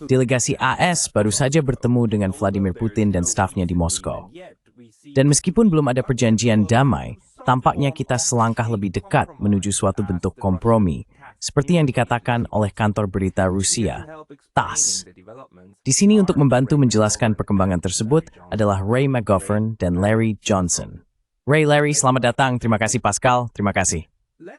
Delegasi AS baru saja bertemu dengan Vladimir Putin dan stafnya di Moskow. Dan meskipun belum ada perjanjian damai, tampaknya kita selangkah lebih dekat menuju suatu bentuk kompromi, seperti yang dikatakan oleh kantor berita Rusia, TASS. Di sini untuk membantu menjelaskan perkembangan tersebut adalah Ray McGovern dan Larry Johnson. Larry, selamat datang. Terima kasih Pascal, terima kasih.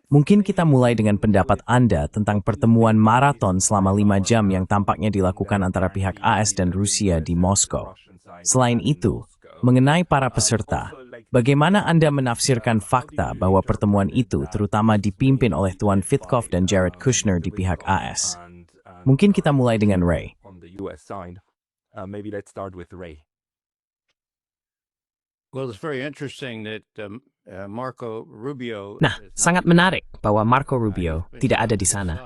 Mungkin kita mulai dengan pendapat Anda tentang pertemuan maraton selama 5 jam yang tampaknya dilakukan antara pihak AS dan Rusia di Moskow. Selain itu, mengenai para peserta, bagaimana Anda menafsirkan fakta bahwa pertemuan itu terutama dipimpin oleh Tuan Witkoff dan Jared Kushner di pihak AS? Mungkin kita mulai dengan Ray. Nah, sangat menarik bahwa Marco Rubio tidak ada di sana.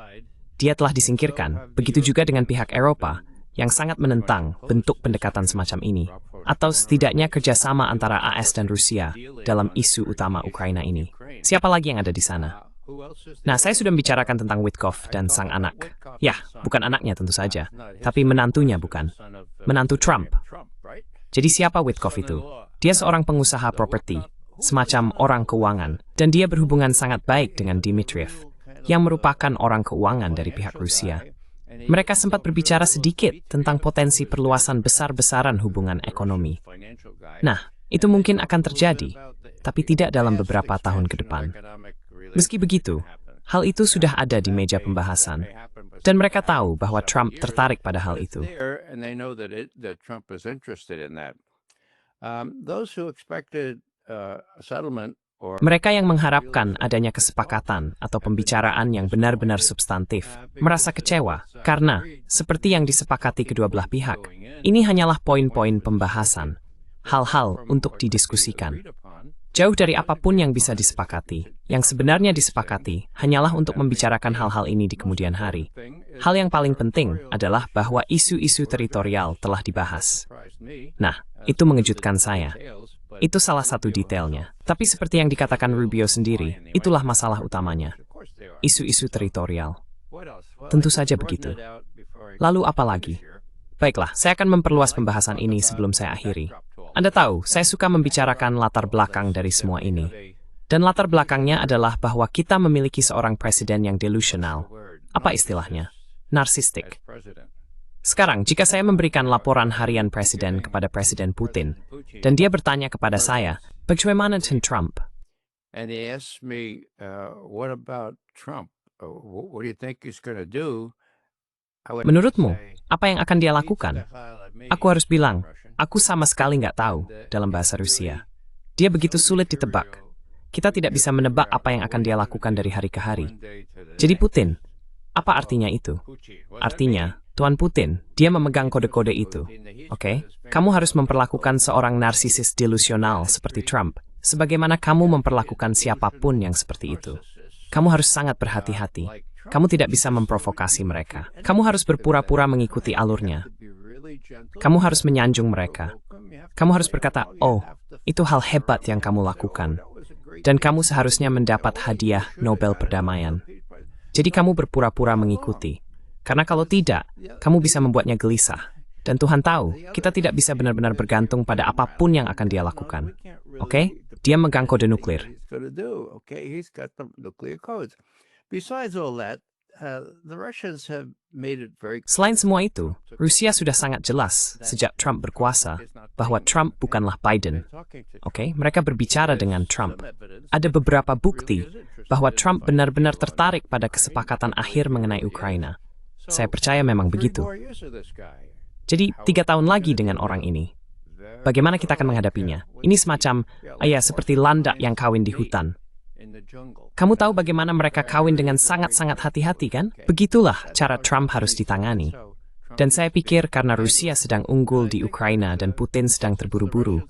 Dia telah disingkirkan, begitu juga dengan pihak Eropa yang sangat menentang bentuk pendekatan semacam ini, atau setidaknya kerjasama antara AS dan Rusia dalam isu utama Ukraina ini. Siapa lagi yang ada di sana? Nah, saya sudah membicarakan tentang Witkoff dan sang anak. Ya, bukan anaknya tentu saja, tapi menantunya bukan. Menantu Trump. Jadi siapa Witkoff itu? Dia seorang pengusaha properti, semacam orang keuangan, dan dia berhubungan sangat baik dengan Dmitriev, yang merupakan orang keuangan dari pihak Rusia. Mereka sempat berbicara sedikit tentang potensi perluasan besar-besaran hubungan ekonomi. Nah, itu mungkin akan terjadi, tapi tidak dalam beberapa tahun ke depan. Meski begitu, hal itu sudah ada di meja pembahasan, dan mereka tahu bahwa Trump tertarik pada hal itu. Mereka yang mengharapkan adanya kesepakatan atau pembicaraan yang benar-benar substantif merasa kecewa karena, seperti yang disepakati kedua belah pihak, ini hanyalah poin-poin pembahasan, hal-hal untuk didiskusikan. Jauh dari apapun yang bisa disepakati, yang sebenarnya disepakati hanyalah untuk membicarakan hal-hal ini di kemudian hari. Hal yang paling penting adalah bahwa isu-isu teritorial telah dibahas. Nah, itu mengejutkan saya. Itu salah satu detailnya. Tapi seperti yang dikatakan Rubio sendiri, itulah masalah utamanya. Isu-isu teritorial. Tentu saja begitu. Lalu apa lagi? Baiklah, saya akan memperluas pembahasan ini sebelum saya akhiri. Anda tahu, saya suka membicarakan latar belakang dari semua ini. Dan latar belakangnya adalah bahwa kita memiliki seorang presiden yang delusional. Apa istilahnya? Narsistik. Sekarang, jika saya memberikan laporan harian presiden kepada Presiden Putin, dan dia bertanya kepada saya, bagaimana dengan Trump? Menurutmu, apa yang akan dia lakukan? Aku harus bilang, aku sama sekali nggak tahu dalam bahasa Rusia. Dia begitu sulit ditebak. Kita tidak bisa menebak apa yang akan dia lakukan dari hari ke hari. Jadi Putin, apa artinya itu? Artinya, Tuan Putin, dia memegang kode-kode itu. Oke? Kamu harus memperlakukan seorang narsisis delusional seperti Trump, sebagaimana kamu memperlakukan siapapun yang seperti itu. Kamu harus sangat berhati-hati. Kamu tidak bisa memprovokasi mereka. Kamu harus berpura-pura mengikuti alurnya. Kamu harus menyanjung mereka. Kamu harus berkata, oh, itu hal hebat yang kamu lakukan. Dan kamu seharusnya mendapat hadiah Nobel Perdamaian. Jadi kamu berpura-pura mengikuti. Karena kalau tidak, kamu bisa membuatnya gelisah. Dan Tuhan tahu, kita tidak bisa benar-benar bergantung pada apapun yang akan dia lakukan. Oke? Dia megang kode nuklir. Selain semua itu, Rusia sudah sangat jelas sejak Trump berkuasa bahwa Trump bukanlah Biden. Oke, mereka berbicara dengan Trump. Ada beberapa bukti bahwa Trump benar-benar tertarik pada kesepakatan akhir mengenai Ukraina. Saya percaya memang begitu. Jadi, 3 tahun lagi dengan orang ini. Bagaimana kita akan menghadapinya? Ini semacam, seperti landak yang kawin di hutan. Kamu tahu bagaimana mereka kawin dengan sangat-sangat hati-hati, kan? Begitulah cara Trump harus ditangani. Dan saya pikir karena Rusia sedang unggul di Ukraina dan Putin sedang terburu-buru,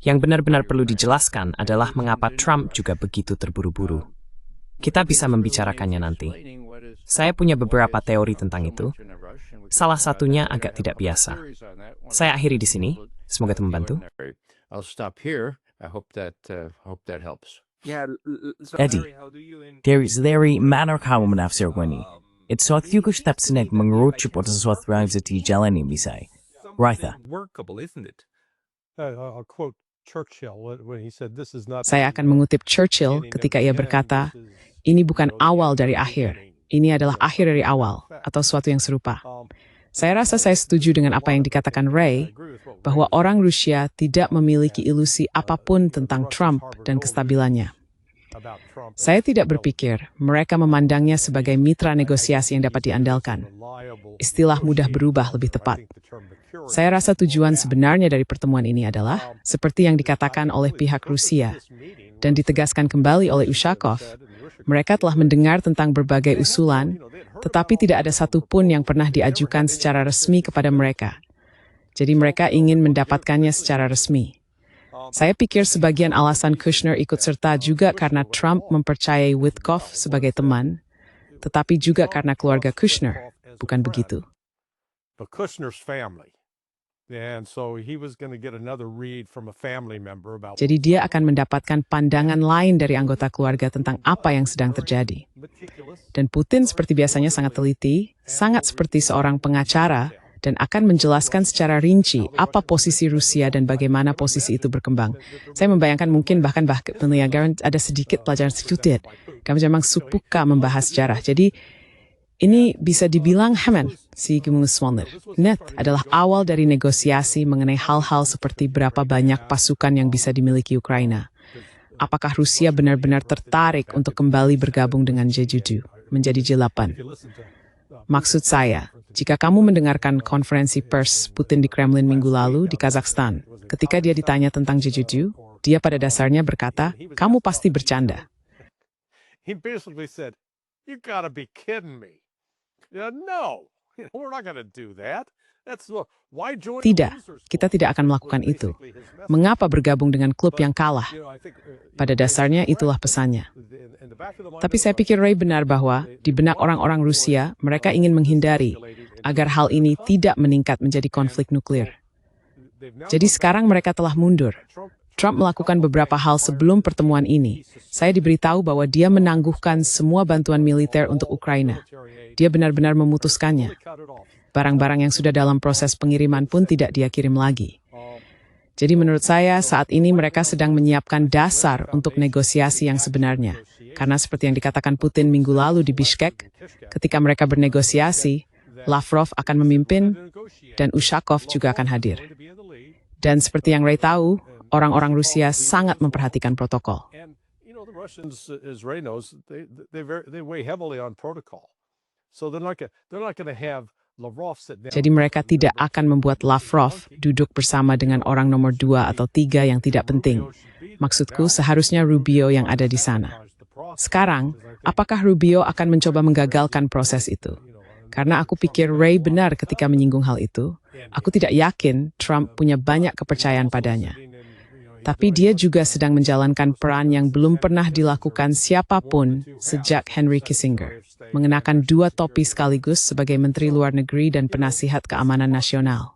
yang benar-benar perlu dijelaskan adalah mengapa Trump juga begitu terburu-buru. Kita bisa membicarakannya nanti. Saya punya beberapa teori tentang itu. Salah satunya agak tidak biasa. Saya akhiri di sini. Semoga itu membantu. Eddie, dari mana kamu menafsirkan ini? It's so thiukush tapsinek mengerucut pada sesuatu yang bisa dijalani misai. Raitha. Workable, isn't it? I'll quote Churchill when he said, "This is not." Saya akan mengutip Churchill ketika ia berkata, ini bukan awal dari akhir, ini adalah akhir dari awal, atau sesuatu yang serupa. Saya rasa saya setuju dengan apa yang dikatakan Ray, bahwa orang Rusia tidak memiliki ilusi apapun tentang Trump dan kestabilannya. Saya tidak berpikir mereka memandangnya sebagai mitra negosiasi yang dapat diandalkan. Istilah mudah berubah lebih tepat. Saya rasa tujuan sebenarnya dari pertemuan ini adalah, seperti yang dikatakan oleh pihak Rusia, dan ditegaskan kembali oleh Ushakov, mereka telah mendengar tentang berbagai usulan, tetapi tidak ada satupun yang pernah diajukan secara resmi kepada mereka. Jadi mereka ingin mendapatkannya secara resmi. Saya pikir sebagian alasan Kushner ikut serta juga karena Trump mempercayai Witkoff sebagai teman, tetapi juga karena keluarga Kushner, bukan begitu? But Kushner's family. And so he was going to get another read from a family member about. Jadi dia akan mendapatkan pandangan lain dari anggota keluarga tentang apa yang sedang terjadi. Dan Putin seperti biasanya sangat teliti, sangat seperti seorang pengacara, dan akan menjelaskan secara rinci apa posisi Rusia dan bagaimana posisi itu berkembang. Saya membayangkan mungkin bahkan penelitian ada sedikit pelajaran sedikit. Kami memang suka membahas sejarah. Jadi ini bisa dibilang si Gemuswander. Net adalah awal dari negosiasi mengenai hal-hal seperti berapa banyak pasukan yang bisa dimiliki Ukraina. Apakah Rusia benar-benar tertarik untuk kembali bergabung dengan Jeju menjadi J8? Maksud saya, jika kamu mendengarkan konferensi pers Putin di Kremlin minggu lalu di Kazakhstan, ketika dia ditanya tentang Jeju, dia pada dasarnya berkata, kamu pasti bercanda. He basically said, "You gotta be kidding me." No, we're not gonna do that. Why join the Tidak, losers kita club? tidak akan melakukan itu. Mengapa bergabung dengan klub yang kalah? Pada dasarnya itulah pesannya. Tapi saya pikir Ray benar bahwa di benak orang-orang Rusia, mereka ingin menghindari agar hal ini tidak meningkat menjadi konflik nuklir. Jadi sekarang mereka telah mundur. Trump melakukan beberapa hal sebelum pertemuan ini. Saya diberitahu bahwa dia menangguhkan semua bantuan militer untuk Ukraina. Dia benar-benar memutuskannya. Barang-barang yang sudah dalam proses pengiriman pun tidak dia kirim lagi. Jadi menurut saya saat ini mereka sedang menyiapkan dasar untuk negosiasi yang sebenarnya. Karena seperti yang dikatakan Putin minggu lalu di Bishkek, ketika mereka bernegosiasi, Lavrov akan memimpin dan Ushakov juga akan hadir. Dan seperti yang Ray tahu, orang-orang Rusia sangat memperhatikan protokol. And the Russians, as Ray knows, they weigh heavily on protocol. So they're not going to have Lavrov sit down. Jadi mereka tidak akan membuat Lavrov duduk bersama dengan orang nomor 2 atau 3 yang tidak penting. Maksudku seharusnya Rubio yang ada di sana. Sekarang, apakah Rubio akan mencoba menggagalkan proses itu? Karena aku pikir Ray benar ketika menyinggung hal itu. Aku tidak yakin Trump punya banyak kepercayaan padanya. Tapi dia juga sedang menjalankan peran yang belum pernah dilakukan siapapun sejak Henry Kissinger, mengenakan 2 topi sekaligus sebagai Menteri Luar Negeri dan Penasihat Keamanan Nasional.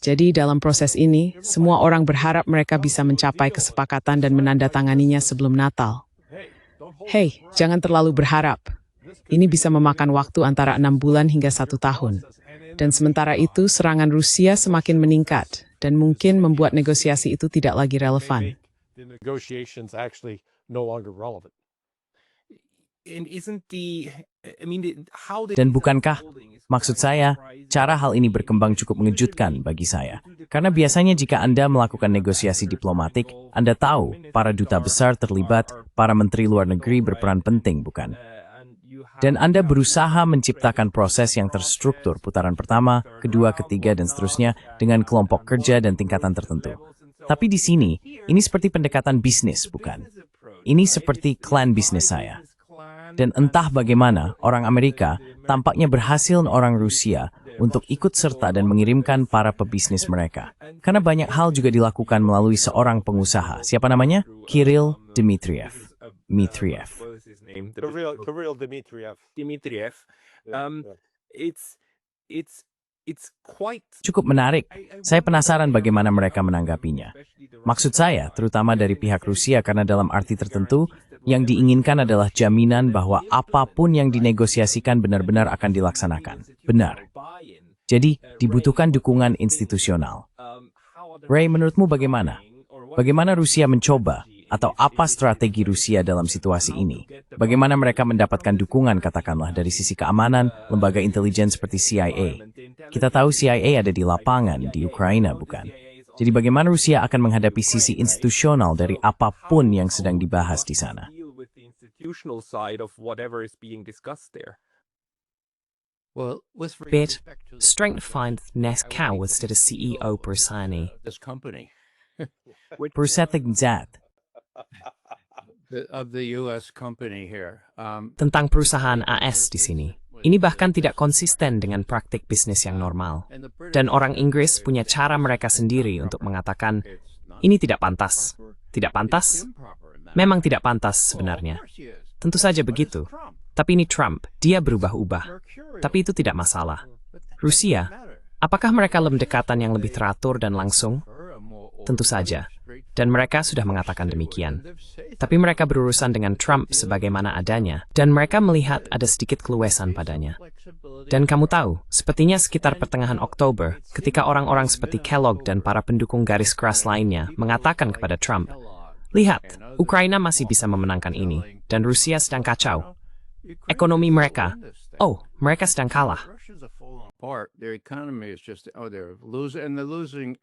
Jadi dalam proses ini, semua orang berharap mereka bisa mencapai kesepakatan dan menandatanganinya sebelum Natal. Hei, jangan terlalu berharap. Ini bisa memakan waktu antara 6 bulan hingga 1 tahun. Dan sementara itu, serangan Rusia semakin meningkat dan mungkin membuat negosiasi itu tidak lagi relevan. The negotiations actually no longer relevant. And isn't how Dan bukankah, maksud saya, cara hal ini berkembang cukup mengejutkan bagi saya. Karena biasanya jika Anda melakukan negosiasi diplomatik, Anda tahu para duta besar terlibat, para menteri luar negeri berperan penting, bukan? Dan Anda berusaha menciptakan proses yang terstruktur putaran pertama, kedua, ketiga, dan seterusnya dengan kelompok kerja dan tingkatan tertentu. Tapi di sini, ini seperti pendekatan bisnis, bukan? Ini seperti klan bisnis saya. Dan entah bagaimana, orang Amerika tampaknya berhasil orang Rusia untuk ikut serta dan mengirimkan para pebisnis mereka. Karena banyak hal juga dilakukan melalui seorang pengusaha. Siapa namanya? Kirill Dmitriev. Kirill Dmitriev. Dmitriev. Yeah. It's it's quite Cukup menarik. Saya penasaran bagaimana mereka menanggapinya. Maksud saya, terutama dari pihak Rusia karena dalam arti tertentu, yang diinginkan adalah jaminan bahwa apapun yang dinegosiasikan benar-benar akan dilaksanakan. Benar. Jadi, dibutuhkan dukungan institusional. Ray, menurutmu bagaimana? Bagaimana Rusia mencoba, atau apa strategi Rusia dalam situasi ini? Bagaimana mereka mendapatkan dukungan, katakanlah, dari sisi keamanan, lembaga intelijen seperti CIA? Kita tahu CIA ada di lapangan, di Ukraina, bukan? Jadi bagaimana Rusia akan menghadapi sisi institusional dari apapun yang sedang dibahas di sana? Bet, strength find Neskau was the CEO Prusani. Perseting Zat. Of the U.S. company here. Tentang perusahaan AS di sini. Ini bahkan tidak konsisten dengan praktik bisnis yang normal. Dan orang Inggris punya cara mereka sendiri untuk mengatakan, ini tidak pantas. Tidak pantas? Memang tidak pantas sebenarnya. Tentu saja begitu. Tapi ini Trump, dia berubah-ubah. Tapi itu tidak masalah. Rusia, apakah mereka pendekatan yang lebih teratur dan langsung? Tentu saja. Dan mereka sudah mengatakan demikian. Tapi mereka berurusan dengan Trump sebagaimana adanya, dan mereka melihat ada sedikit keluasan padanya. Dan kamu tahu, sepertinya sekitar pertengahan Oktober, ketika orang-orang seperti Kellogg dan para pendukung garis keras lainnya mengatakan kepada Trump, lihat, Ukraina masih bisa memenangkan ini, dan Rusia sedang kacau. Ekonomi mereka, mereka sedang kalah. Their economy is just, they're losing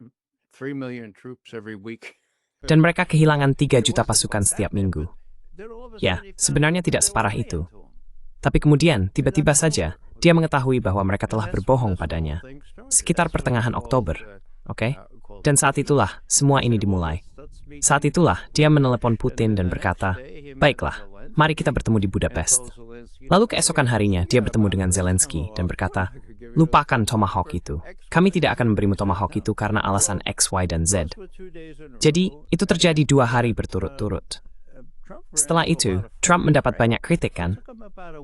3 million troops every week. Dan mereka kehilangan 3 juta pasukan setiap minggu. Ya, sebenarnya tidak separah itu. Tapi kemudian, tiba-tiba saja, dia mengetahui bahwa mereka telah berbohong padanya. Sekitar pertengahan Oktober, oke? Dan saat itulah, semua ini dimulai. Saat itulah, dia menelepon Putin dan berkata, baiklah, mari kita bertemu di Budapest. Lalu keesokan harinya, dia bertemu dengan Zelensky dan berkata, lupakan Tomahawk itu. Kami tidak akan memberimu Tomahawk itu karena alasan X, Y, dan Z. Jadi, itu terjadi 2 hari berturut-turut. Setelah itu, Trump mendapat banyak kritik kan?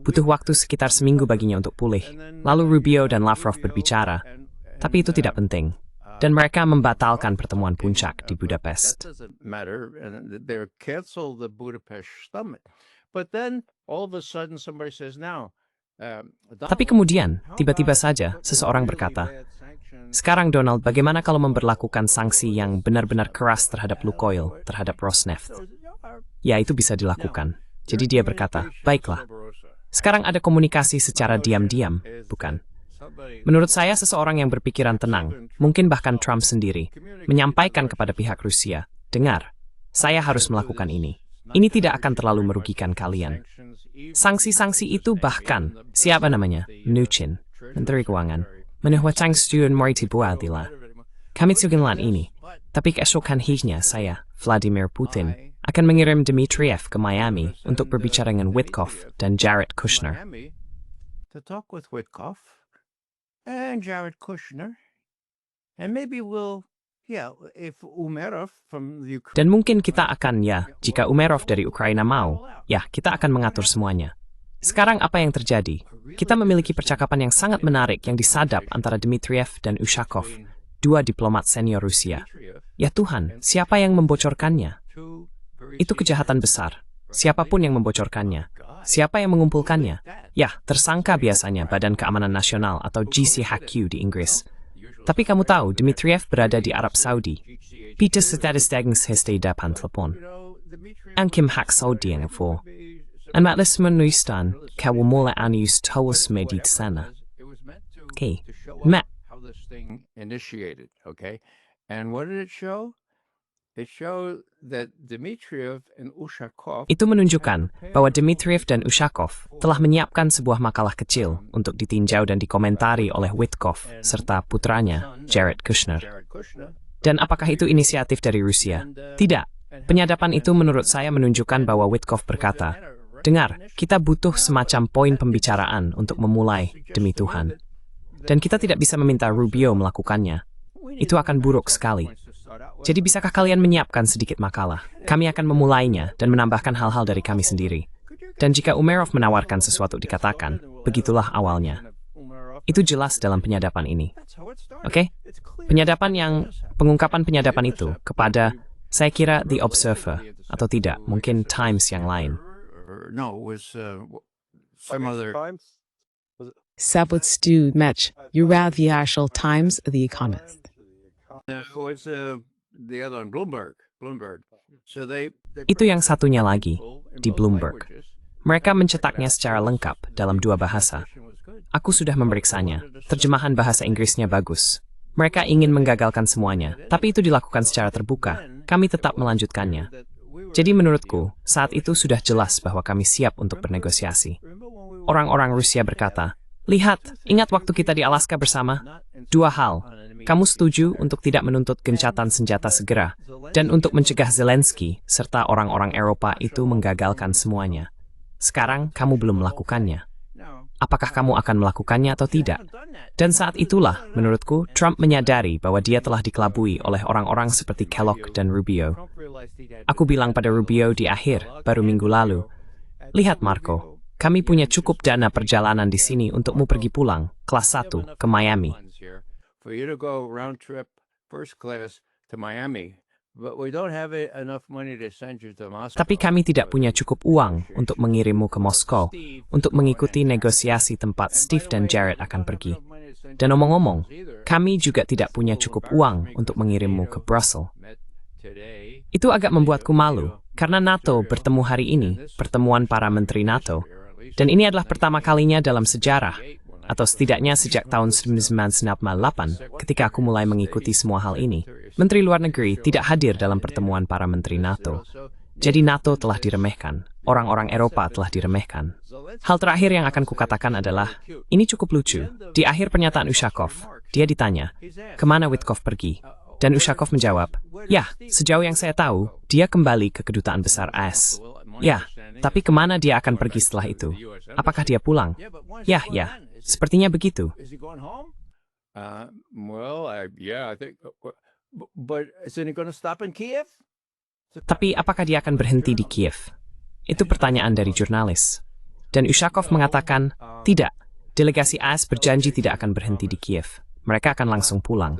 Butuh waktu sekitar seminggu baginya untuk pulih. Lalu Rubio dan Lavrov berbicara. Tapi itu tidak penting. Dan mereka membatalkan pertemuan puncak di Budapest. Tapi kemudian, tiba-tiba saja, seseorang berkata, sekarang Donald, bagaimana kalau memberlakukan sanksi yang benar-benar keras terhadap Lukoil, terhadap Rosneft? Ya, itu bisa dilakukan. Jadi dia berkata, baiklah. Sekarang ada komunikasi secara diam-diam, bukan? Menurut saya, seseorang yang berpikiran tenang, mungkin bahkan Trump sendiri, menyampaikan kepada pihak Rusia, dengar, saya harus melakukan ini. Ini tidak akan terlalu merugikan kalian. Sanksi-sanksi itu bahkan, siapa namanya? Mnuchin, Menteri Keuangan, menuhwatang stuen moriti buadila. Kami tsuginlan ini, tapi keesokan harinya saya, Vladimir Putin, akan mengirim Dmitriev ke Miami untuk berbicara dengan Witkoff dan Jared Kushner. To talk with Witkoff and Jared Kushner, and maybe we'll, if Umerov from the Ukraine. Dan mungkin kita akan, jika Umerov dari Ukraina mau, kita akan mengatur semuanya. Sekarang apa yang terjadi? Kita memiliki percakapan yang sangat menarik yang disadap antara Dmitriev dan Ushakov, 2 diplomat senior Rusia. Ya Tuhan, siapa yang membocorkannya? Itu kejahatan besar. Siapapun yang membocorkannya. Siapa yang mengumpulkannya? Ya, tersangka biasanya Badan Keamanan Nasional atau GCHQ di Inggris. Tapi kamu tahu, Dmitriev berada di Arab Saudi. Peter Statistics Heste Dapan Telepon. Ang Kim Hak Saudi yang for. An Matlis Manuistan, Kawamula Anius Tawus Medit Sana. Okay. Matt. How this thing initiated, okay? And what did it show? It showed that Dmitriev and Ushakov. Itu menunjukkan bahwa Dmitriev dan Ushakov telah menyiapkan sebuah makalah kecil untuk ditinjau dan dikomentari oleh Witkoff serta putranya, Jared Kushner. Dan apakah itu inisiatif dari Rusia? Tidak. Penyadapan itu menurut saya menunjukkan bahwa Witkoff berkata, dengar, kita butuh semacam poin pembicaraan untuk memulai, demi Tuhan. Dan kita tidak bisa meminta Rubio melakukannya. Itu akan buruk sekali. Jadi bisakah kalian menyiapkan sedikit makalah? Kami akan memulainya dan menambahkan hal-hal dari kami sendiri. Dan jika Umerov menawarkan sesuatu dikatakan, begitulah awalnya. Itu jelas dalam penyadapan ini. Oke? Penyadapan yang, pengungkapan penyadapan itu kepada, saya kira The Observer, atau tidak, mungkin Times yang lain. No, it was some other. Sabut Stu Match, Ural the Actual Times, The Economist. It was the other one, Bloomberg. So they Itu yang satunya lagi, di Bloomberg. Mereka mencetaknya secara lengkap dalam 2 bahasa. Aku sudah memeriksanya. Terjemahan bahasa Inggrisnya bagus. Mereka ingin menggagalkan semuanya, tapi itu dilakukan secara terbuka. Kami tetap melanjutkannya. Jadi menurutku, saat itu sudah jelas bahwa kami siap untuk bernegosiasi. Orang-orang Rusia berkata, lihat, ingat waktu kita di Alaska bersama? 2 hal. Kamu setuju untuk tidak menuntut gencatan senjata segera, dan untuk mencegah Zelensky serta orang-orang Eropa itu menggagalkan semuanya. Sekarang kamu belum melakukannya. Apakah kamu akan melakukannya atau tidak? Dan saat itulah, menurutku, Trump menyadari bahwa dia telah dikelabui oleh orang-orang seperti Kellogg dan Rubio. Aku bilang pada Rubio di akhir, baru minggu lalu, lihat Marco, kami punya cukup dana perjalanan di sini untukmu pergi pulang, kelas 1, ke Miami. for you to go round trip first class to Miami, but we don't have enough money to send you to Moscow. Tapi kami tidak punya cukup uang untuk mengirimmu ke Moskow, untuk mengikuti negosiasi tempat Steve dan Jared akan pergi. Dan omong-omong, kami juga tidak punya cukup uang untuk mengirimmu ke Brussels. Itu agak membuatku malu, karena NATO bertemu hari ini, pertemuan para menteri NATO, dan ini adalah pertama kalinya dalam sejarah, atau setidaknya sejak tahun 1998, ketika aku mulai mengikuti semua hal ini. Menteri Luar Negeri tidak hadir dalam pertemuan para menteri NATO. Jadi NATO telah diremehkan, orang-orang Eropa telah diremehkan. Hal terakhir yang akan kukatakan adalah, ini cukup lucu. Di akhir pernyataan Ushakov, dia ditanya, kemana Witkoff pergi? Dan Ushakov menjawab, ya, sejauh yang saya tahu, dia kembali ke kedutaan besar AS. Ya, tapi kemana dia akan pergi setelah itu? Apakah dia pulang? Ya, sepertinya begitu. Is he going home? Yeah, I think. But isn't he going to stop in Kiev? Tapi apakah dia akan berhenti di Kiev? Itu pertanyaan dari jurnalis. Dan Ushakov mengatakan, tidak, delegasi AS berjanji tidak akan berhenti di Kiev. Mereka akan langsung pulang.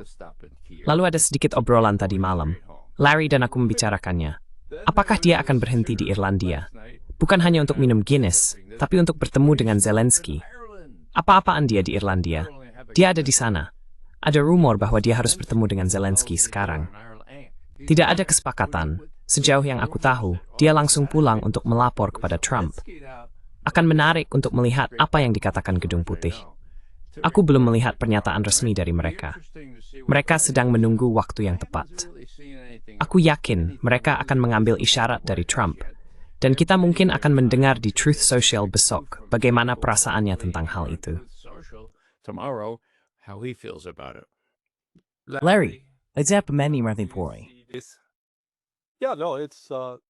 Lalu ada sedikit obrolan tadi malam. Larry dan aku membicarakannya. Apakah dia akan berhenti di Irlandia? Bukan hanya untuk minum Guinness, tapi untuk bertemu dengan Zelensky. Apa-apaan dia di Irlandia? Dia ada di sana. Ada rumor bahwa dia harus bertemu dengan Zelensky sekarang. Tidak ada kesepakatan. Sejauh yang aku tahu, dia langsung pulang untuk melapor kepada Trump. Akan menarik untuk melihat apa yang dikatakan Gedung Putih. Aku belum melihat pernyataan resmi dari mereka. Mereka sedang menunggu waktu yang tepat. Aku yakin mereka akan mengambil isyarat dari Trump. Dan kita mungkin akan mendengar di Truth Social besok bagaimana perasaannya tentang hal itu. Tomorrow, how he feels about it. Larry, let's have many Martin Pori. Yeah, no, it's all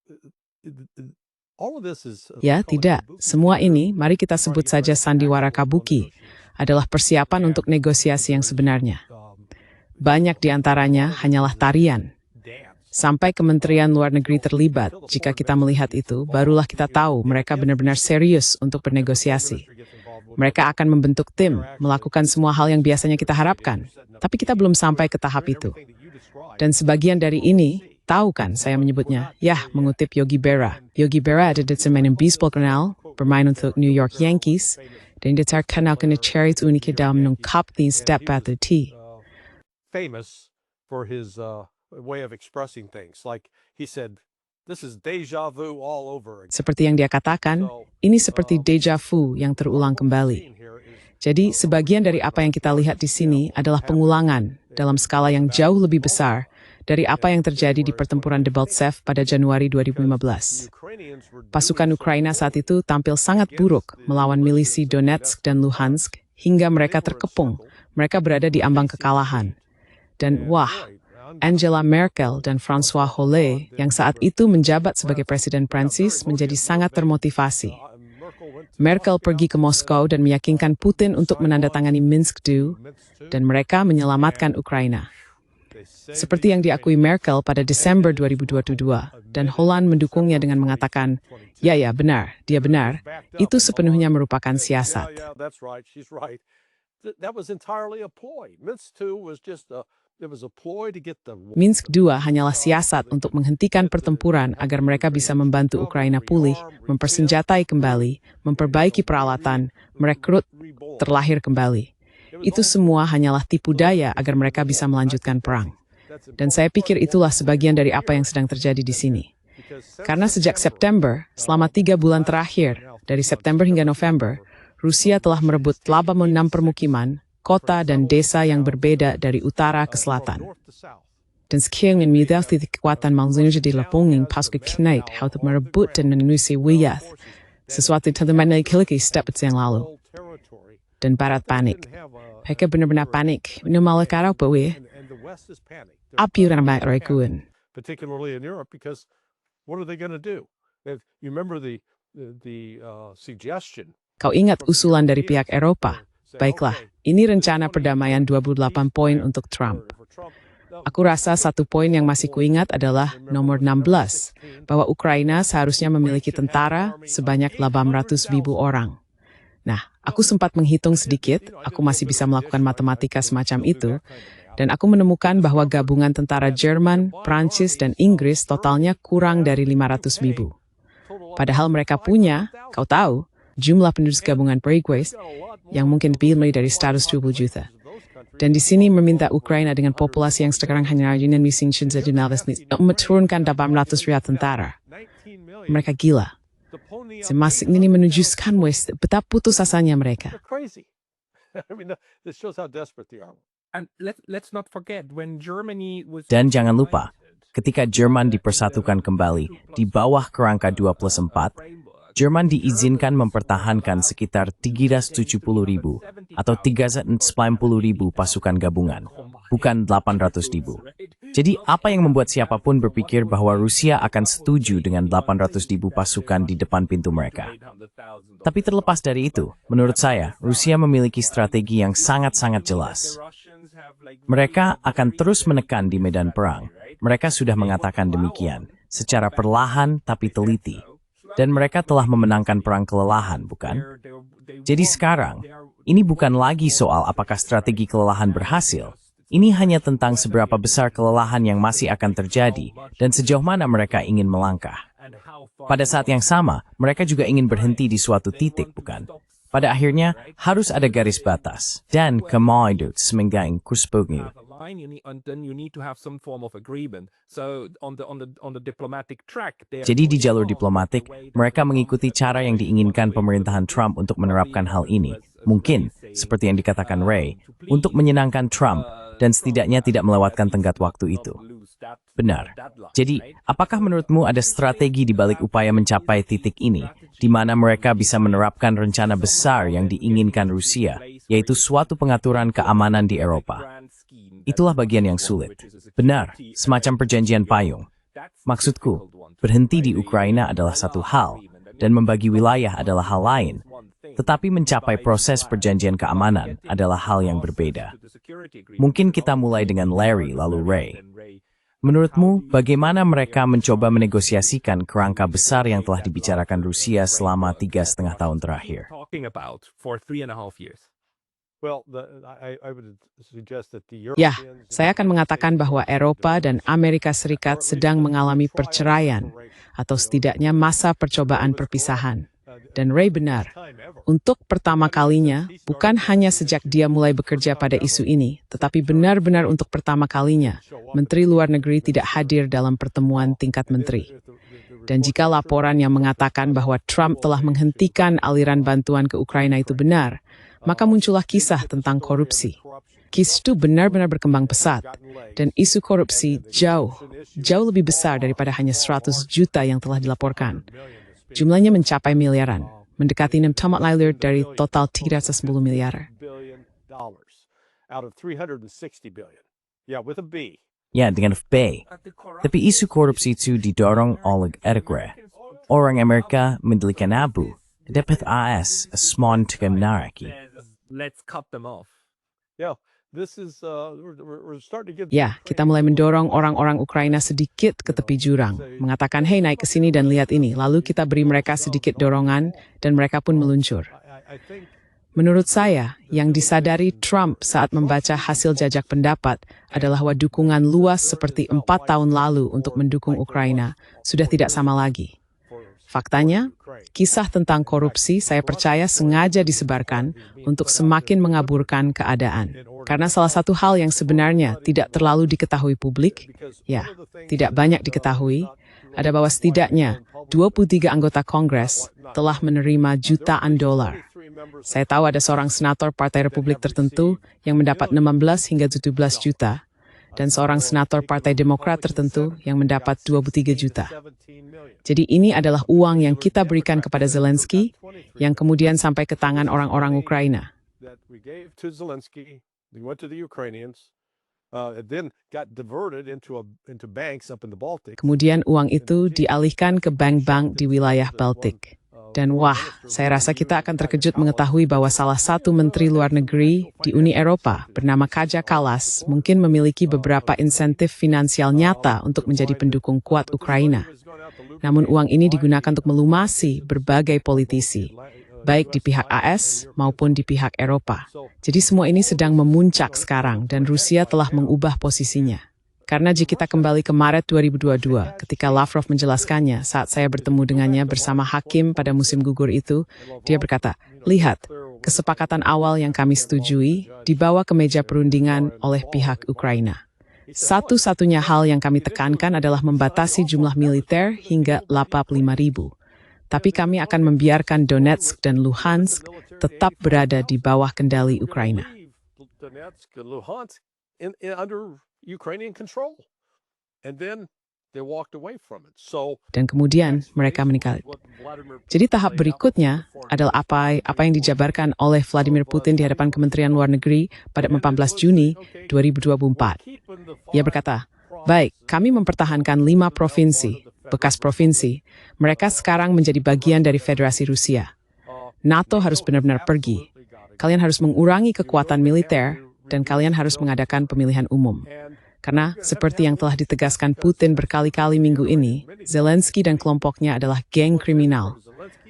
of this is. Ya, tidak. Semua ini, mari kita sebut saja sandiwara kabuki, adalah persiapan untuk negosiasi yang sebenarnya. Banyak di antaranya hanyalah tarian. Sampai Kementerian Luar Negeri terlibat, jika kita melihat itu, barulah kita tahu mereka benar-benar serius untuk bernegosiasi. Mereka akan membentuk tim, melakukan semua hal yang biasanya kita harapkan. Tapi kita belum sampai ke tahap itu. Dan sebagian dari ini, tahu kan saya menyebutnya, mengutip Yogi Berra. Yogi Berra ada di semen baseball kenal, bermain untuk New York Yankees, dan dia terkenal kena cherry unik dalam mengungkap the step at the tee. Famous for his way of expressing things. Like he said, this is deja vu all over again. Seperti yang dia katakan, ini seperti deja vu yang terulang kembali. Jadi, sebagian dari apa yang kita lihat di sini adalah pengulangan dalam skala yang jauh lebih besar dari apa yang terjadi di pertempuran Debaltseve pada Januari 2015. Pasukan Ukraina saat itu tampil sangat buruk melawan milisi Donetsk dan Luhansk hingga mereka terkepung. Mereka berada di ambang kekalahan. Dan Angela Merkel dan François Hollande yang saat itu menjabat sebagai Presiden Prancis menjadi sangat termotivasi. Merkel pergi ke Moskow dan meyakinkan Putin untuk menandatangani Minsk II, dan mereka menyelamatkan Ukraina. Seperti yang diakui Merkel pada Desember 2022, dan Hollande mendukungnya dengan mengatakan, ya benar, dia benar, itu sepenuhnya merupakan siasat. that was entirely a ploy. Minsk II was just it was a ploy to get the Minsk II hanyalah siasat untuk menghentikan pertempuran agar mereka bisa membantu Ukraina pulih, mempersenjatai kembali, memperbaiki peralatan, merekrut, terlahir kembali. Itu semua hanyalah tipu daya agar mereka bisa melanjutkan perang. Dan saya pikir itulah sebagian dari apa yang sedang terjadi di sini. Karena sejak September, selama 3 bulan terakhir, dari September hingga November, Rusia telah merebut 86 permukiman, kota dan desa yang berbeda dari utara ke selatan. Dan sekian minta titik kekuatan Malzinja di Laponging pasca Knight untuk merebut dan menguasai wilayah, sesuatu yang telah memiliki step yang lalu. Dan Barat panik. Mereka benar-benar panik. Minimal karau bahwa apa yang mereka lakukan. Particularly in Europe, because what are they going to do? You remember the suggestion. Kau ingat usulan dari pihak Eropa? Baiklah, ini rencana perdamaian 28 poin untuk Trump. Aku rasa satu poin yang masih kuingat adalah nomor 16, bahwa Ukraina seharusnya memiliki tentara sebanyak 800.000 orang. Nah, aku sempat menghitung sedikit, aku masih bisa melakukan matematika semacam itu, dan aku menemukan bahwa gabungan tentara Jerman, Prancis, dan Inggris totalnya kurang dari 500.000. Padahal mereka punya, kau tahu, jumlah penduduk gabungan Paraguay yang mungkin lebih dari 120 juta. Dan di sini meminta Ukraina dengan populasi yang sekarang hanya menurunkan 800.000 tentara. Mereka gila. Semasik ini menunjukkan betapa putus asanya mereka. And let's not forget when Germany was. Dan jangan lupa, ketika Jerman dipersatukan kembali di bawah kerangka 2+4, Jerman diizinkan mempertahankan sekitar 370.000 atau 390.000 pasukan gabungan, bukan 800.000. Jadi apa yang membuat siapapun berpikir bahwa Rusia akan setuju dengan 800.000 pasukan di depan pintu mereka? Tapi terlepas dari itu, menurut saya, Rusia memiliki strategi yang sangat-sangat jelas. Mereka akan terus menekan di medan perang. Mereka sudah mengatakan demikian, secara perlahan tapi teliti. Dan mereka telah memenangkan perang kelelahan, bukan? Jadi sekarang, ini bukan lagi soal apakah strategi kelelahan berhasil. Ini hanya tentang seberapa besar kelelahan yang masih akan terjadi dan sejauh mana mereka ingin melangkah. Pada saat yang sama, mereka juga ingin berhenti di suatu titik, bukan? Pada akhirnya, harus ada garis batas. Dan kemudian semenggang kuspugnya. Jadi di jalur diplomatik, mereka mengikuti cara yang diinginkan pemerintahan Trump untuk menerapkan hal ini. Mungkin, seperti yang dikatakan Ray, untuk menyenangkan Trump dan setidaknya tidak melewatkan tenggat waktu itu. Benar. Jadi, apakah menurutmu ada strategi di balik upaya mencapai titik ini, di mana mereka bisa menerapkan rencana besar yang diinginkan Rusia, yaitu suatu pengaturan keamanan di Eropa? Itulah bagian yang sulit. Benar, semacam perjanjian payung. Maksudku, berhenti di Ukraina adalah satu hal, dan membagi wilayah adalah hal lain. Tetapi mencapai proses perjanjian keamanan adalah hal yang berbeda. Mungkin kita mulai dengan Larry lalu Ray. Menurutmu, bagaimana mereka mencoba menegosiasikan kerangka besar yang telah dibicarakan Rusia selama 3,5 tahun terakhir? Ya, saya akan mengatakan bahwa Eropa dan Amerika Serikat sedang mengalami perceraian, atau setidaknya masa percobaan perpisahan. Dan Ray benar, untuk pertama kalinya, bukan hanya sejak dia mulai bekerja pada isu ini, tetapi benar-benar untuk pertama kalinya, Menteri Luar Negeri tidak hadir dalam pertemuan tingkat menteri. Dan jika laporan yang mengatakan bahwa Trump telah menghentikan aliran bantuan ke Ukraina itu benar, maka muncullah kisah tentang korupsi. Kisah itu benar-benar berkembang pesat, dan isu korupsi jauh lebih besar daripada hanya 100 juta yang telah dilaporkan. Jumlahnya mencapai miliaran, mendekati 6 miliar dari total 310 miliar. Ya, dengan B. Tapi isu korupsi itu didorong oleh Erdogan. Orang Amerika mendelikan abu, dapat AS, smon menaraki. Let's cut them off. Ya, kita mulai mendorong orang-orang Ukraina sedikit ke tepi jurang, mengatakan, "Hei, naik ke sini dan lihat ini." Lalu kita beri mereka sedikit dorongan, dan mereka pun meluncur. Menurut saya, yang disadari Trump saat membaca hasil jajak pendapat adalah bahwa dukungan luas seperti 4 tahun lalu untuk mendukung Ukraina sudah tidak sama lagi. Faktanya, kisah tentang korupsi saya percaya sengaja disebarkan untuk semakin mengaburkan keadaan. Karena salah satu hal yang sebenarnya tidak terlalu diketahui publik, ya, tidak banyak diketahui, ada bahwa setidaknya 23 anggota Kongres telah menerima jutaan dolar. Saya tahu ada seorang senator Partai Republik tertentu yang mendapat 16 hingga 17 juta, dan seorang senator Partai Demokrat tertentu yang mendapat 23 juta. Jadi ini adalah uang yang kita berikan kepada Zelensky, yang kemudian sampai ke tangan orang-orang Ukraina. Kemudian uang itu dialihkan ke bank-bank di wilayah Baltik. Dan wah, saya rasa kita akan terkejut mengetahui bahwa salah satu menteri luar negeri di Uni Eropa bernama Kaja Kallas mungkin memiliki beberapa insentif finansial nyata untuk menjadi pendukung kuat Ukraina. Namun uang ini digunakan untuk melumasi berbagai politisi, baik di pihak AS maupun di pihak Eropa. Jadi semua ini sedang memuncak sekarang dan Rusia telah mengubah posisinya. Karena jika kita kembali ke Maret 2022, ketika Lavrov menjelaskannya saat saya bertemu dengannya bersama hakim pada musim gugur itu, dia berkata, "Lihat, kesepakatan awal yang kami setujui dibawa ke meja perundingan oleh pihak Ukraina. Satu-satunya hal yang kami tekankan adalah membatasi jumlah militer hingga 85.000. Tapi kami akan membiarkan Donetsk dan Luhansk tetap berada di bawah kendali Ukraina." Ukrainian control, and then they walked away from it. Dan kemudian mereka menikah. Jadi tahap berikutnya adalah apa yang dijabarkan oleh Vladimir Putin di hadapan Kementerian Luar Negeri pada 14 Juni 2024. Ia berkata, "Baik, kami mempertahankan 5 provinsi, bekas provinsi. Mereka sekarang menjadi bagian dari Federasi Rusia. NATO harus benar-benar pergi. Kalian harus mengurangi kekuatan militer, dan kalian harus mengadakan pemilihan umum." Karena seperti yang telah ditegaskan Putin berkali-kali minggu ini, Zelensky dan kelompoknya adalah geng kriminal.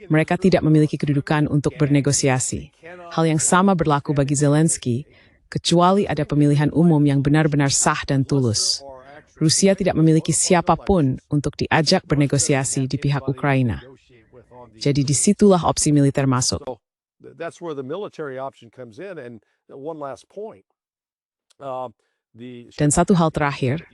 Mereka tidak memiliki kedudukan untuk bernegosiasi. Hal yang sama berlaku bagi Zelensky, kecuali ada pemilihan umum yang benar-benar sah dan tulus. Rusia tidak memiliki siapapun untuk diajak bernegosiasi di pihak Ukraina. Jadi disitulah opsi militer masuk. That's where the military option comes in. And one last point. Dan satu hal terakhir,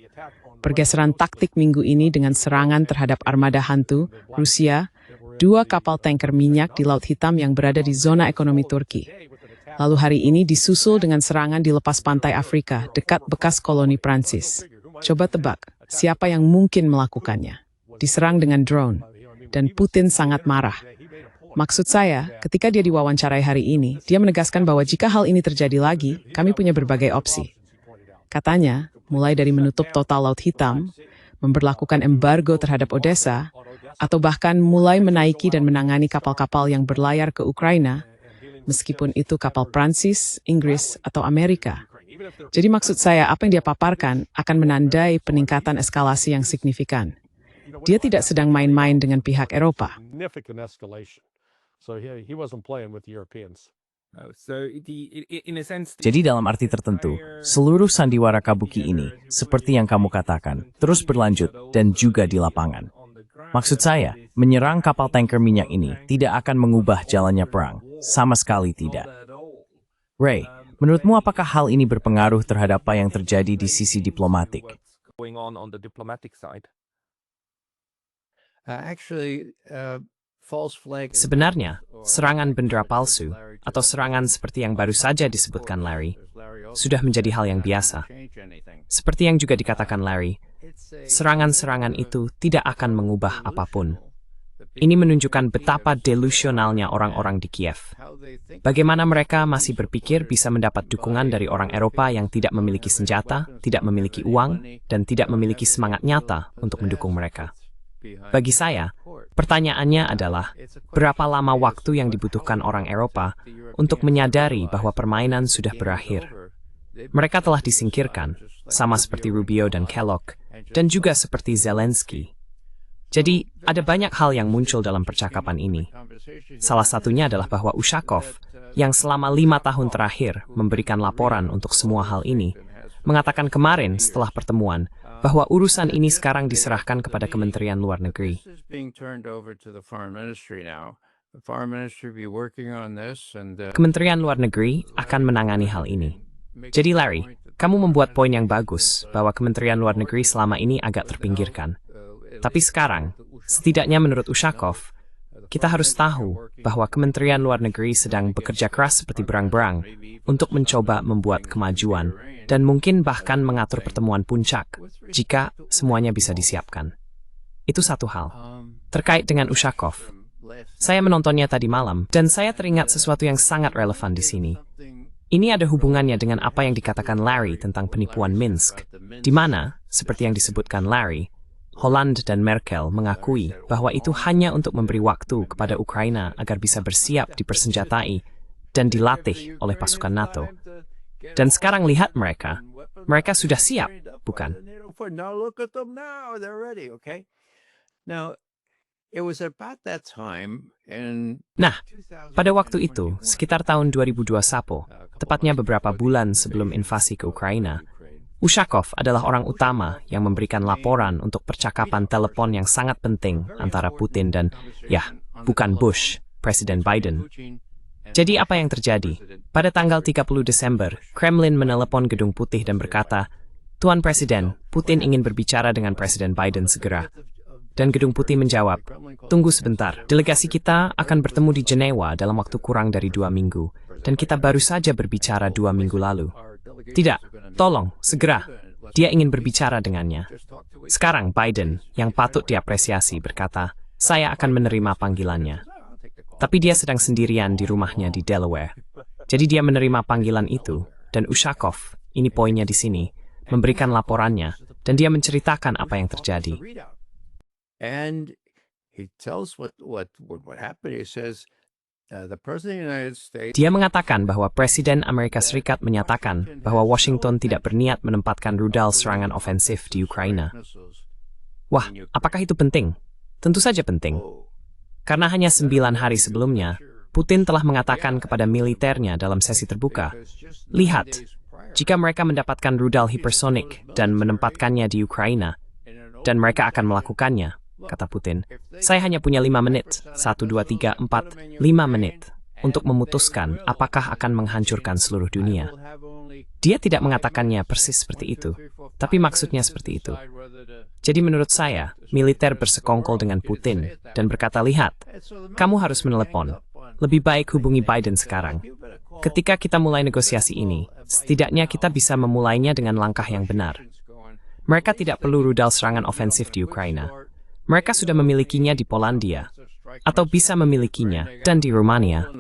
pergeseran taktik minggu ini dengan serangan terhadap armada hantu Rusia, 2 kapal tanker minyak di Laut Hitam yang berada di zona ekonomi Turki. Lalu hari ini disusul dengan serangan di lepas pantai Afrika dekat bekas koloni Prancis. Coba tebak, siapa yang mungkin melakukannya? Diserang dengan drone, dan Putin sangat marah. Maksud saya, ketika dia diwawancarai hari ini, dia menegaskan bahwa jika hal ini terjadi lagi, kami punya berbagai opsi. Katanya, mulai dari menutup total Laut Hitam, memberlakukan embargo terhadap Odessa, atau bahkan mulai menaiki dan menangani kapal-kapal yang berlayar ke Ukraina, meskipun itu kapal Prancis, Inggris, atau Amerika. Jadi maksud saya, apa yang dia paparkan akan menandai peningkatan eskalasi yang signifikan. Dia tidak sedang main-main dengan pihak Eropa. Jadi dalam arti tertentu, seluruh sandiwara kabuki ini, seperti yang kamu katakan, terus berlanjut dan juga di lapangan. Maksud saya, menyerang kapal tanker minyak ini tidak akan mengubah jalannya perang, sama sekali tidak. Ray, menurutmu apakah hal ini berpengaruh terhadap apa yang terjadi di sisi diplomatik? Sebenarnya, serangan bendera palsu atau serangan seperti yang baru saja disebutkan Larry sudah menjadi hal yang biasa. Seperti yang juga dikatakan Larry, serangan-serangan itu tidak akan mengubah apapun. Ini menunjukkan betapa delusionalnya orang-orang di Kiev. Bagaimana mereka masih berpikir bisa mendapat dukungan dari orang Eropa yang tidak memiliki senjata, tidak memiliki uang, dan tidak memiliki semangat nyata untuk mendukung mereka. Bagi saya, pertanyaannya adalah, berapa lama waktu yang dibutuhkan orang Eropa untuk menyadari bahwa permainan sudah berakhir? Mereka telah disingkirkan, sama seperti Rubio dan Kellogg, dan juga seperti Zelensky. Jadi, ada banyak hal yang muncul dalam percakapan ini. Salah satunya adalah bahwa Ushakov, yang selama 5 tahun terakhir memberikan laporan untuk semua hal ini, mengatakan kemarin setelah pertemuan bahwa urusan ini sekarang diserahkan kepada Kementerian Luar Negeri. Kementerian Luar Negeri akan menangani hal ini. Jadi Larry, kamu membuat poin yang bagus bahwa Kementerian Luar Negeri selama ini agak terpinggirkan. Tapi sekarang, setidaknya menurut Ushakov, kita harus tahu bahwa Kementerian Luar Negeri sedang bekerja keras seperti berang-berang untuk mencoba membuat kemajuan dan mungkin bahkan mengatur pertemuan puncak jika semuanya bisa disiapkan. Itu satu hal. Terkait dengan Ushakov, saya menontonnya tadi malam dan saya teringat sesuatu yang sangat relevan di sini. Ini ada hubungannya dengan apa yang dikatakan Larry tentang penipuan Minsk, di mana, seperti yang disebutkan Larry, Holland dan Merkel mengakui bahwa itu hanya untuk memberi waktu kepada Ukraina agar bisa bersiap dipersenjatai dan dilatih oleh pasukan NATO. Dan sekarang lihat mereka sudah siap, bukan? Nah, pada waktu itu, sekitar tahun 2021, tepatnya beberapa bulan sebelum invasi ke Ukraina, Ushakov adalah orang utama yang memberikan laporan untuk percakapan telepon yang sangat penting antara Putin dan, bukan Bush, Presiden Biden. Jadi apa yang terjadi? Pada tanggal 30 Desember, Kremlin menelepon Gedung Putih dan berkata, "Tuan Presiden, Putin ingin berbicara dengan Presiden Biden segera." Dan Gedung Putih menjawab, "Tunggu sebentar, delegasi kita akan bertemu di Jenewa dalam waktu kurang dari 2 minggu, dan kita baru saja berbicara 2 minggu lalu." Tidak, tolong, segera. Dia ingin berbicara dengannya. Sekarang Biden, yang patut diapresiasi, berkata, "Saya akan menerima panggilannya." Tapi dia sedang sendirian di rumahnya di Delaware. Jadi dia menerima panggilan itu, dan Ushakov, ini poinnya di sini, memberikan laporannya, dan dia menceritakan apa yang terjadi. And he tells what happened. He says, the President of the United States. Dia mengatakan bahwa Presiden Amerika Serikat menyatakan bahwa Washington tidak berniat menempatkan rudal serangan ofensif di Ukraina. Wah, apakah itu penting? Tentu saja penting. Karena hanya 9 hari sebelumnya, Putin telah mengatakan kepada militernya dalam sesi terbuka, "Lihat, jika mereka mendapatkan rudal hipersonik dan menempatkannya di Ukraina, dan mereka akan melakukannya," kata Putin, "saya hanya punya 5 menit, 1, 2, 3, 4, 5 menit, untuk memutuskan apakah akan menghancurkan seluruh dunia." Dia tidak mengatakannya persis seperti itu, tapi maksudnya seperti itu. Jadi menurut saya, militer bersekongkol dengan Putin dan berkata, "Lihat, kamu harus menelepon. Lebih baik hubungi Biden sekarang. Ketika kita mulai negosiasi ini, setidaknya kita bisa memulainya dengan langkah yang benar. Mereka tidak perlu rudal serangan ofensif di Ukraina. Mereka sudah memilikinya di Polandia, atau bisa memilikinya dan di Rumania."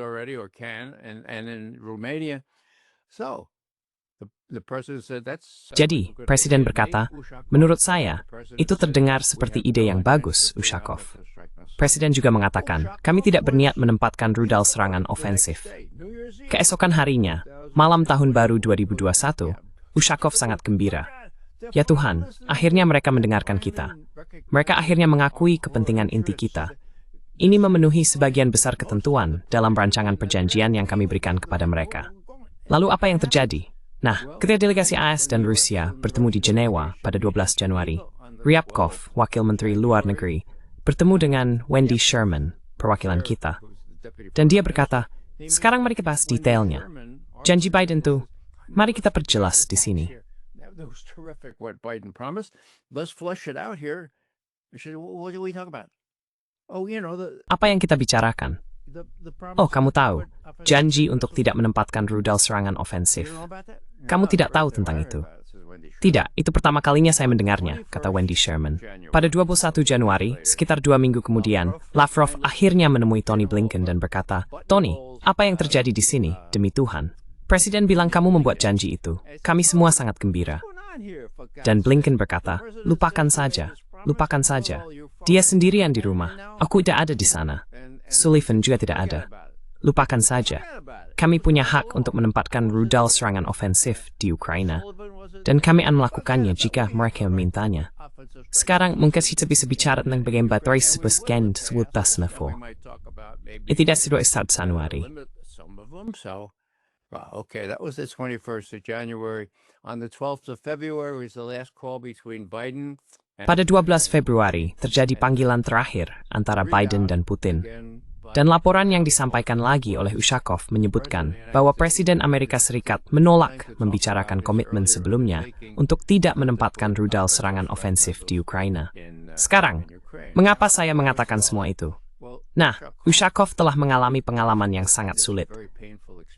Jadi, Presiden berkata, "Menurut saya, itu terdengar seperti ide yang bagus, Ushakov." Presiden juga mengatakan, "Kami tidak berniat menempatkan rudal serangan ofensif." Keesokan harinya, malam tahun baru 2021, Ushakov sangat gembira. "Ya Tuhan, akhirnya mereka mendengarkan kita. Mereka akhirnya mengakui kepentingan inti kita. Ini memenuhi sebagian besar ketentuan dalam rancangan perjanjian yang kami berikan kepada mereka." Lalu apa yang terjadi? Nah, ketika delegasi AS dan Rusia bertemu di Jenewa pada 12 Januari, Ryabkov, Wakil Menteri Luar Negeri, bertemu dengan Wendy Sherman, perwakilan kita. Dan dia berkata, "Sekarang mari kita bahas detailnya. Janji Biden tuh, mari kita perjelas di sini." That was terrific what Biden promised. Let's flesh it out here. I said, what do we talk about? Oh, Apa yang kita bicarakan? Oh, kamu tahu, janji untuk tidak menempatkan rudal serangan ofensif. Kamu tidak tahu tentang itu. Tidak, itu pertama kalinya saya mendengarnya, kata Wendy Sherman. Pada 21 Januari, sekitar 2 minggu kemudian, Lavrov akhirnya menemui Tony Blinken dan berkata, "Tony, apa yang terjadi di sini, demi Tuhan? Presiden bilang kamu membuat janji itu. Kami semua sangat gembira." Dan Blinken berkata, lupakan saja. Dia sendirian di rumah. Aku tidak ada di sana. Sullivan juga tidak ada. Lupakan saja. Kami punya hak untuk menempatkan rudal serangan ofensif di Ukraina. Dan kami akan melakukannya jika mereka memintanya. Sekarang mungkin kita bisa bicara tentang bagaimana baterai sebeskan sebutas nafo. Itu tidak sudah start Januari. Okay, that was the 21st of January. On the 12th of February was the last call between Biden. Pada 12 Februari, terjadi panggilan terakhir antara Biden dan Putin. Dan laporan yang disampaikan lagi oleh Ushakov menyebutkan bahwa Presiden Amerika Serikat menolak membicarakan komitmen sebelumnya untuk tidak menempatkan rudal serangan ofensif di Ukraina. Sekarang, mengapa saya mengatakan semua itu? Nah, Ushakov telah mengalami pengalaman yang sangat sulit.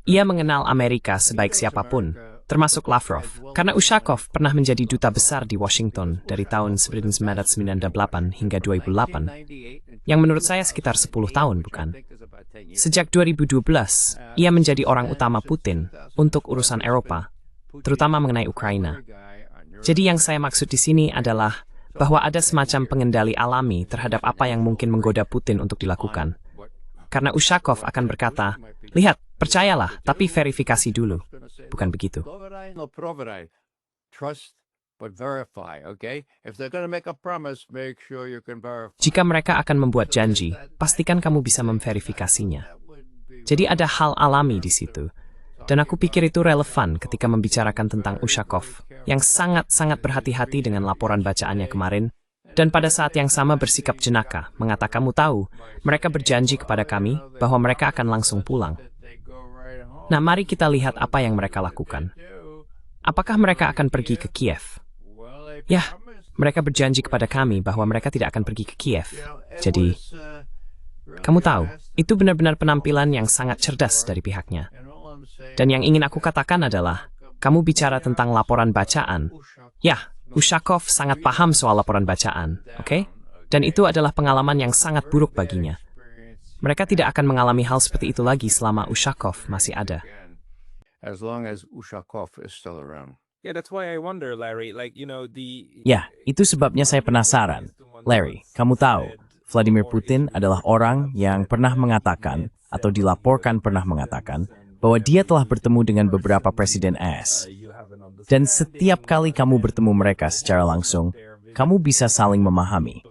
Ia mengenal Amerika sebaik siapapun, termasuk Lavrov, karena Ushakov pernah menjadi duta besar di Washington dari tahun 1998 hingga 2008, yang menurut saya sekitar 10 tahun, bukan? Sejak 2012, ia menjadi orang utama Putin untuk urusan Eropa, terutama mengenai Ukraina. Jadi yang saya maksud di sini adalah bahwa ada semacam pengendali alami terhadap apa yang mungkin menggoda Putin untuk dilakukan. Karena Ushakov akan berkata, lihat, percayalah, tapi verifikasi dulu. Bukan begitu. Jika mereka akan membuat janji, pastikan kamu bisa memverifikasinya. Jadi ada hal alami di situ. Dan aku pikir itu relevan ketika membicarakan tentang Ushakov, yang sangat-sangat berhati-hati dengan laporan bacaannya kemarin, dan pada saat yang sama bersikap jenaka, mengatakan kamu tahu, mereka berjanji kepada kami bahwa mereka akan langsung pulang. Nah, mari kita lihat apa yang mereka lakukan. Apakah mereka akan pergi ke Kiev? Ya, mereka berjanji kepada kami bahwa mereka tidak akan pergi ke Kiev. Jadi, kamu tahu, itu benar-benar penampilan yang sangat cerdas dari pihaknya. Dan yang ingin aku katakan adalah, kamu bicara tentang laporan bacaan. Ya, Ushakov sangat paham soal laporan bacaan, oke? Dan itu adalah pengalaman yang sangat buruk baginya. Mereka tidak akan mengalami hal seperti itu lagi selama Ushakov masih ada. As long as Ushakov is still around. Yeah, that's why I wonder, Larry. Ya, itu sebabnya saya penasaran. Larry, kamu tahu, Vladimir Putin adalah orang yang pernah mengatakan, atau dilaporkan pernah mengatakan, bahwa dia telah bertemu dengan beberapa presiden AS. Dan setiap kali kamu bertemu mereka secara langsung, kamu bisa saling memahami.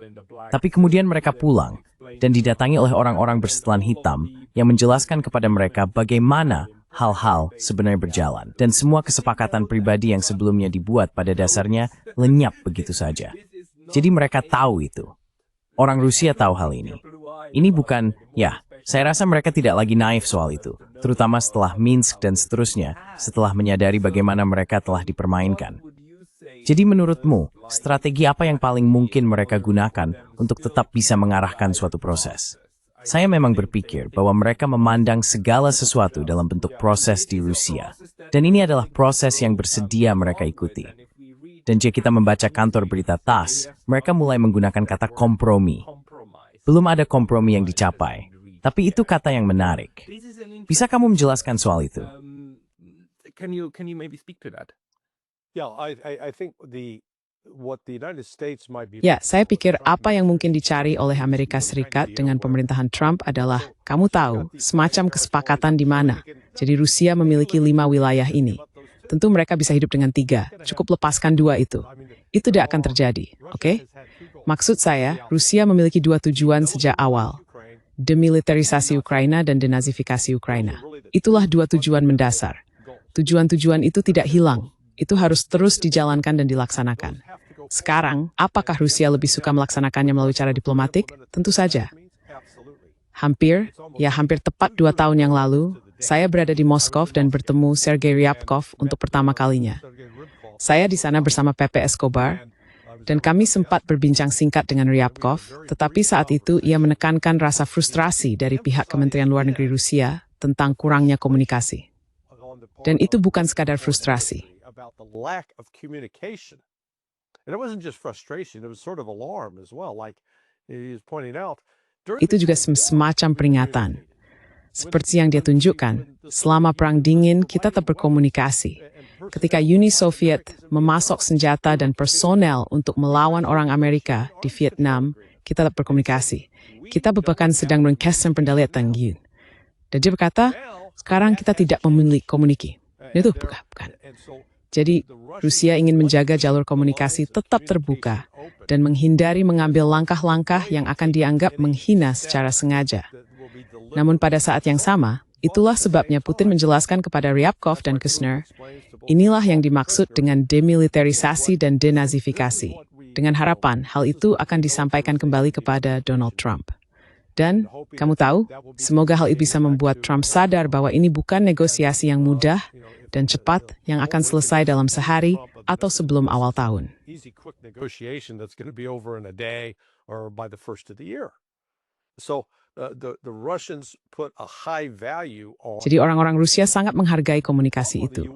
Tapi kemudian mereka pulang, dan didatangi oleh orang-orang bersetelan hitam yang menjelaskan kepada mereka bagaimana hal-hal sebenarnya berjalan. Dan semua kesepakatan pribadi yang sebelumnya dibuat pada dasarnya lenyap begitu saja. Jadi mereka tahu itu. Orang Rusia tahu hal ini. Ini bukan, ya, saya rasa mereka tidak lagi naif soal itu. Terutama setelah Minsk dan seterusnya, setelah menyadari bagaimana mereka telah dipermainkan. Jadi menurutmu, strategi apa yang paling mungkin mereka gunakan untuk tetap bisa mengarahkan suatu proses? Saya memang berpikir bahwa mereka memandang segala sesuatu dalam bentuk proses di Rusia. Dan ini adalah proses yang bersedia mereka ikuti. Dan jika kita membaca kantor berita TASS, mereka mulai menggunakan kata kompromi. Belum ada kompromi yang dicapai, tapi itu kata yang menarik. Bisa kamu menjelaskan soal itu? Can you maybe speak to that? Yeah, I think what the United States might be. Ya, saya pikir apa yang mungkin dicari oleh Amerika Serikat dengan pemerintahan Trump adalah, kamu tahu, semacam kesepakatan di mana. Jadi Rusia memiliki 5 wilayah ini. Tentu mereka bisa hidup dengan 3, cukup lepaskan 2 itu. Itu tidak akan terjadi, oke? Maksud saya, Rusia memiliki 2 tujuan sejak awal. Demilitarisasi Ukraina dan denazifikasi Ukraina. Itulah 2 tujuan mendasar. Tujuan-tujuan itu tidak hilang. Itu harus terus dijalankan dan dilaksanakan. Sekarang, apakah Rusia lebih suka melaksanakannya melalui cara diplomatik? Tentu saja. Hampir tepat 2 tahun yang lalu, saya berada di Moskow dan bertemu Sergei Ryabkov untuk pertama kalinya. Saya di sana bersama Pepe Escobar, dan kami sempat berbincang singkat dengan Ryabkov, tetapi saat itu ia menekankan rasa frustrasi dari pihak Kementerian Luar Negeri Rusia tentang kurangnya komunikasi. Dan itu bukan sekadar frustrasi. About the lack of communication. And it wasn't just frustration, it was sort of alarm as well, like he was pointing out. Itu juga semacam peringatan. Seperti yang dia tunjukkan, selama Perang Dingin kita tetap berkomunikasi. Ketika Uni Soviet memasok senjata dan personel untuk melawan orang Amerika di Vietnam, kita tetap berkomunikasi. Kita bahkan sedang mengkesan pendalian Tangyun. Dan dia berkata, sekarang kita tidak memiliki komunikasi. Itu bukan. Jadi, Rusia ingin menjaga jalur komunikasi tetap terbuka dan menghindari mengambil langkah-langkah yang akan dianggap menghina secara sengaja. Namun pada saat yang sama, itulah sebabnya Putin menjelaskan kepada Ryabkov dan Kushner, inilah yang dimaksud dengan demilitarisasi dan denazifikasi, dengan harapan hal itu akan disampaikan kembali kepada Donald Trump. Dan, kamu tahu, semoga hal itu bisa membuat Trump sadar bahwa ini bukan negosiasi yang mudah dan cepat yang akan selesai dalam sehari atau sebelum awal tahun. Easy, quick negotiation that's going to be over in a day or by the first of the year. So the Russians put a high value on. Jadi orang-orang Rusia sangat menghargai komunikasi itu.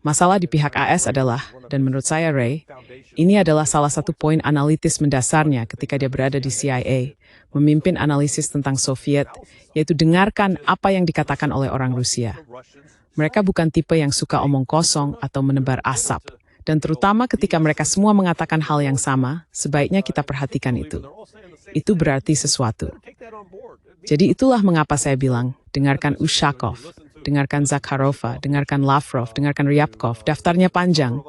Masalah di pihak AS adalah, dan menurut saya Ray, ini adalah salah satu poin analitis mendasarnya ketika dia berada di CIA, memimpin analisis tentang Soviet, yaitu dengarkan apa yang dikatakan oleh orang Rusia. Mereka bukan tipe yang suka omong kosong atau menebar asap, dan terutama ketika mereka semua mengatakan hal yang sama, sebaiknya kita perhatikan itu. Itu berarti sesuatu. Jadi itulah mengapa saya bilang, dengarkan Ushakov, dengarkan Zakharova, dengarkan Lavrov, dengarkan Ryabkov, daftarnya panjang.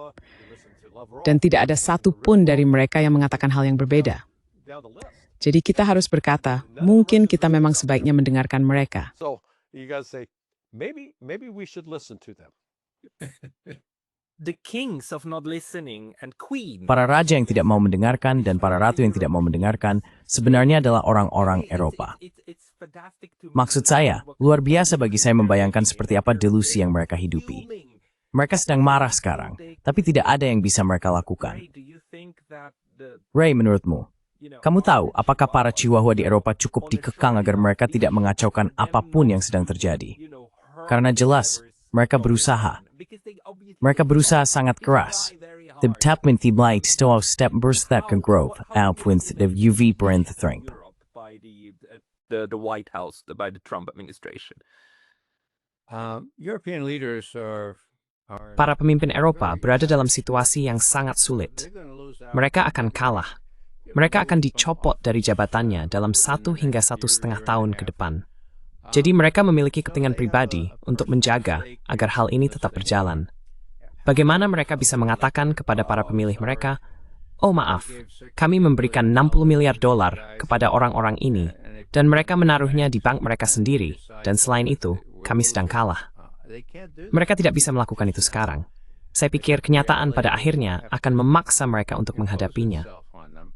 Dan tidak ada satu pun dari mereka yang mengatakan hal yang berbeda. Jadi kita harus berkata, mungkin kita memang sebaiknya mendengarkan mereka. So you guys say, maybe we should listen to them. The kings of not listening and queen. Para raja yang tidak mau mendengarkan dan para ratu yang tidak mau mendengarkan sebenarnya adalah orang-orang Eropa. Maksud saya, luar biasa bagi saya membayangkan seperti apa delusi yang mereka hidupi. Mereka sedang marah sekarang, tapi tidak ada yang bisa mereka lakukan. Ray, menurutmu, kamu tahu apakah para Chihuahua di Eropa cukup dikekang agar mereka tidak mengacaukan apapun yang sedang terjadi? Karena jelas, mereka berusaha. Mereka berusaha sangat keras. De tapment die blijkt stel step berstekken growth out with the UV parent thing. The White House by the Trump administration. European leaders are Para pemimpin Eropa berada dalam situasi yang sangat sulit. Mereka akan kalah. Mereka akan dicopot dari jabatannya dalam 1 hingga 1,5 tahun ke depan. Jadi mereka memiliki kepentingan pribadi untuk menjaga agar hal ini tetap berjalan. Bagaimana mereka bisa mengatakan kepada para pemilih mereka, oh maaf, kami memberikan $60 miliar kepada orang-orang ini, dan mereka menaruhnya di bank mereka sendiri, dan selain itu, kami sedang kalah. Mereka tidak bisa melakukan itu sekarang. Saya pikir kenyataan pada akhirnya akan memaksa mereka untuk menghadapinya.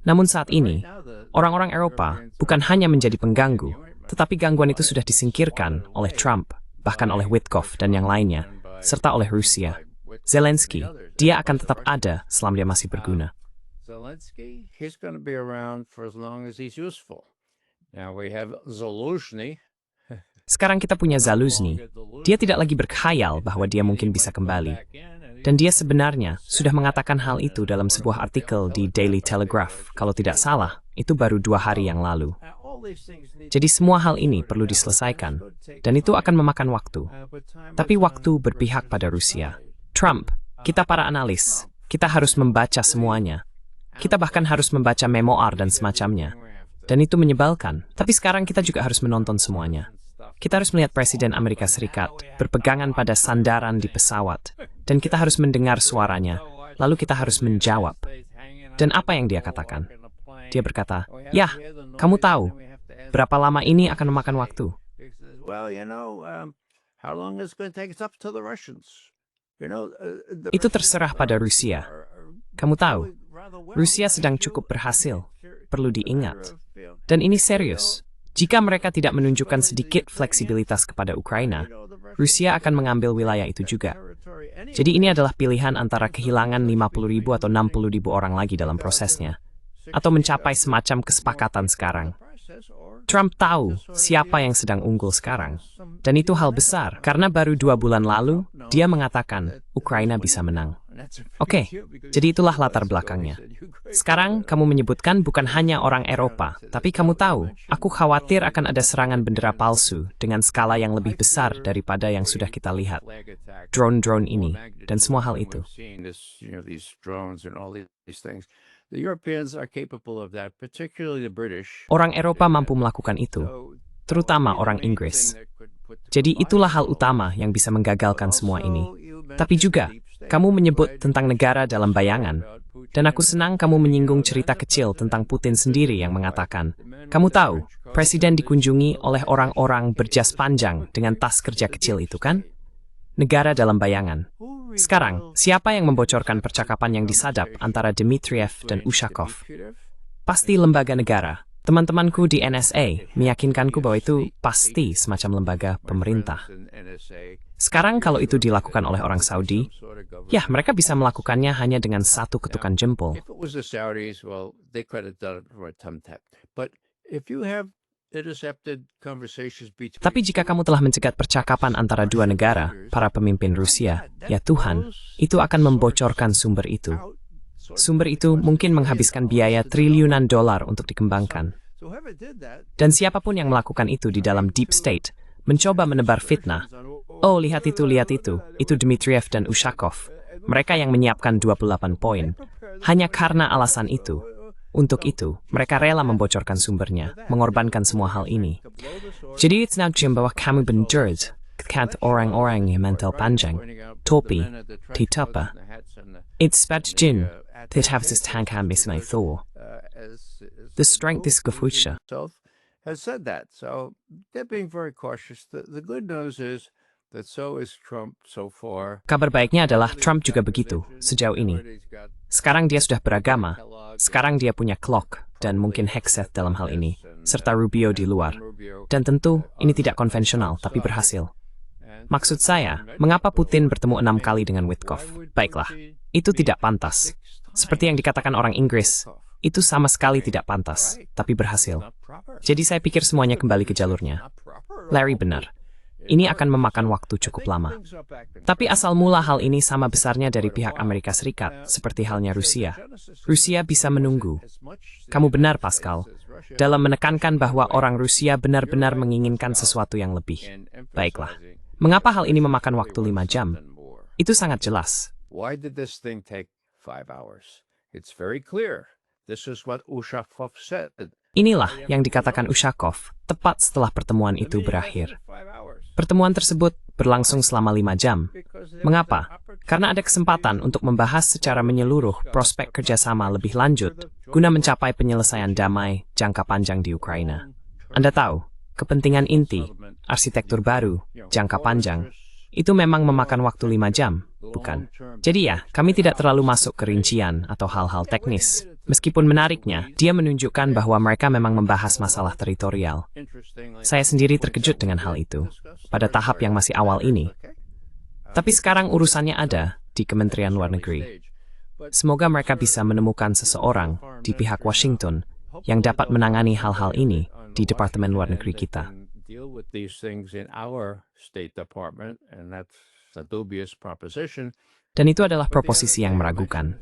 Namun saat ini, orang-orang Eropa bukan hanya menjadi pengganggu, tetapi gangguan itu sudah disingkirkan oleh Trump, bahkan oleh Witkoff dan yang lainnya, serta oleh Rusia. Zelensky, dia akan tetap ada selama dia masih berguna. Zelensky, he's going to be around for as long as he's useful. Now we have Zaluzhny. Sekarang kita punya Zaluzhny. Dia tidak lagi berkhayal bahwa dia mungkin bisa kembali. Dan dia sebenarnya sudah mengatakan hal itu dalam sebuah artikel di Daily Telegraph. Kalau tidak salah, itu baru 2 hari yang lalu. Jadi semua hal ini perlu diselesaikan, dan itu akan memakan waktu. Tapi waktu berpihak pada Rusia. Trump, kita para analis, kita harus membaca semuanya. Kita bahkan harus membaca memoir dan semacamnya. Dan itu menyebalkan. Tapi sekarang kita juga harus menonton semuanya. Kita harus melihat Presiden Amerika Serikat berpegangan pada sandaran di pesawat. Dan kita harus mendengar suaranya. Lalu kita harus menjawab. Dan apa yang dia katakan? Dia berkata, ya, kamu tahu, berapa lama ini akan memakan waktu? Well, how long is it going to take? It's up to the Russians. Itu terserah pada Rusia. Kamu tahu, Rusia sedang cukup berhasil. Perlu diingat. Dan ini serius. Jika mereka tidak menunjukkan sedikit fleksibilitas kepada Ukraina, Rusia akan mengambil wilayah itu juga. Jadi ini adalah pilihan antara kehilangan 50.000 atau 60.000 orang lagi dalam prosesnya, atau mencapai semacam kesepakatan sekarang. Trump tahu siapa yang sedang unggul sekarang, dan itu hal besar, karena baru 2 bulan lalu, dia mengatakan Ukraina bisa menang. Oke, jadi itulah latar belakangnya. Sekarang kamu menyebutkan bukan hanya orang Eropa, tapi kamu tahu, aku khawatir akan ada serangan bendera palsu dengan skala yang lebih besar daripada yang sudah kita lihat. Drone-drone ini, dan semua hal itu. Orang Eropa mampu melakukan itu, terutama orang Inggris. Jadi itulah hal utama yang bisa menggagalkan semua ini. Tapi juga, kamu menyebut tentang negara dalam bayangan, Dan aku senang kamu menyinggung cerita kecil tentang Putin sendiri yang mengatakan, kamu tahu, presiden dikunjungi oleh orang-orang berjas panjang dengan tas kerja kecil itu kan? Negara dalam bayangan. Sekarang, siapa yang membocorkan percakapan yang disadap antara Dmitriev dan Ushakov? Pasti lembaga negara. Teman-temanku di NSA meyakinkanku bahwa itu pasti semacam lembaga pemerintah. Sekarang kalau itu dilakukan oleh orang Saudi, ya mereka bisa melakukannya hanya dengan satu ketukan jempol. Tapi jika kamu telah mencegat percakapan antara dua negara, para pemimpin Rusia, ya Tuhan, itu akan membocorkan sumber itu. Sumber itu mungkin menghabiskan biaya triliunan dolar untuk dikembangkan. Dan siapapun yang melakukan itu di dalam deep state, mencoba menebar fitnah. Oh, lihat itu Dmitriev dan Ushakov. Mereka yang menyiapkan 28 poin. Hanya karena alasan itu. Untuk itu, mereka rela membocorkan sumbernya, mengorbankan semua hal ini. Jadi, it's now bahwa kami benar, kat orang-orang yang mental panjang, topi, titapa. It's Spatjin, that have this tank ambis and I thought. The strength is Gafucha. Has said that, so they're being very cautious. The good news is that so is Trump so far. Kabar baiknya adalah Trump juga begitu, sejauh ini. Sekarang dia sudah beragama, sekarang dia punya clock, dan mungkin Hegseth dalam hal ini, serta Rubio di luar. Dan tentu, ini tidak konvensional, tapi berhasil. Maksud saya, mengapa Putin bertemu 6 kali dengan Witkoff? Baiklah, itu tidak pantas. Seperti yang dikatakan orang Inggris, itu sama sekali tidak pantas, tapi berhasil. Jadi saya pikir semuanya kembali ke jalurnya. Larry benar. Ini akan memakan waktu cukup lama. Tapi asal mula hal ini sama besarnya dari pihak Amerika Serikat, seperti halnya Rusia. Rusia bisa menunggu. Kamu benar, Pascal, dalam menekankan bahwa orang Rusia benar-benar menginginkan sesuatu yang lebih. Baiklah. Mengapa hal ini memakan waktu 5 jam? Itu sangat jelas. Why did this thing take 5 hours? It's very clear. This is what Ushakov said. Inilah yang dikatakan Ushakov tepat setelah pertemuan itu berakhir. Pertemuan tersebut berlangsung selama 5 jam. Mengapa? Karena ada kesempatan untuk membahas secara menyeluruh prospek kerjasama lebih lanjut guna mencapai penyelesaian damai jangka panjang di Ukraina. Anda tahu, kepentingan inti, arsitektur baru, jangka panjang, itu memang memakan waktu 5 jam, bukan? Jadi ya, kami tidak terlalu masuk ke rincian atau hal-hal teknis. Meskipun menariknya, dia menunjukkan bahwa mereka memang membahas masalah teritorial. Saya sendiri terkejut dengan hal itu, pada tahap yang masih awal ini. Tapi sekarang urusannya ada di Kementerian Luar Negeri. Semoga mereka bisa menemukan seseorang di pihak Washington yang dapat menangani hal-hal ini di Departemen Luar Negeri kita. Dan itu adalah proposisi yang meragukan.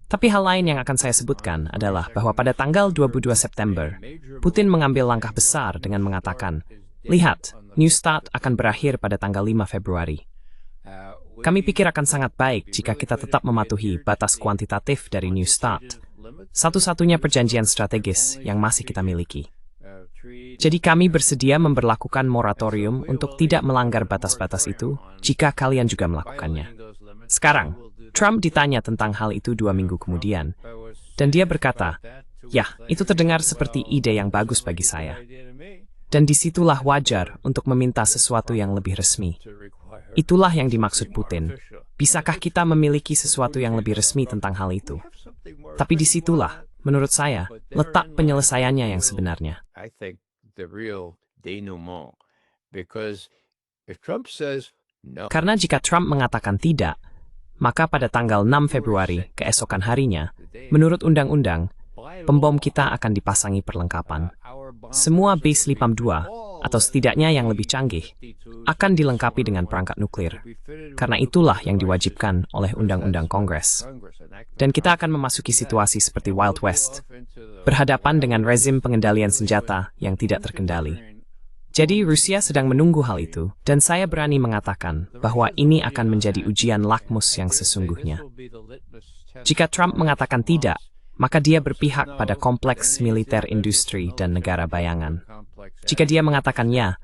Tapi hal lain yang akan saya sebutkan adalah bahwa pada tanggal 22 September, Putin mengambil langkah besar dengan mengatakan, lihat, New START akan berakhir pada tanggal 5 Februari. Kami pikir akan sangat baik jika kita tetap mematuhi batas kuantitatif dari New START, satu-satunya perjanjian strategis yang masih kita miliki. Jadi kami bersedia memberlakukan moratorium untuk tidak melanggar batas-batas itu jika kalian juga melakukannya. Sekarang, Trump ditanya tentang hal itu 2 minggu kemudian, dan dia berkata, ya, itu terdengar seperti ide yang bagus bagi saya. Dan disitulah wajar untuk meminta sesuatu yang lebih resmi. Itulah yang dimaksud Putin. Bisakah kita memiliki sesuatu yang lebih resmi tentang hal itu? Tapi disitulah, menurut saya, letak penyelesaiannya yang sebenarnya. Karena jika Trump mengatakan tidak, maka pada tanggal 6 Februari, keesokan harinya, menurut undang-undang, pembom kita akan dipasangi perlengkapan. Semua base LIPAM 2, atau setidaknya yang lebih canggih, akan dilengkapi dengan perangkat nuklir. Karena itulah yang diwajibkan oleh Undang-Undang Kongres. Dan kita akan memasuki situasi seperti Wild West, berhadapan dengan rezim pengendalian senjata yang tidak terkendali. Jadi Rusia sedang menunggu hal itu, dan saya berani mengatakan bahwa ini akan menjadi ujian lakmus yang sesungguhnya. Jika Trump mengatakan tidak, maka dia berpihak pada kompleks militer industri dan negara bayangan. Jika dia mengatakan ya,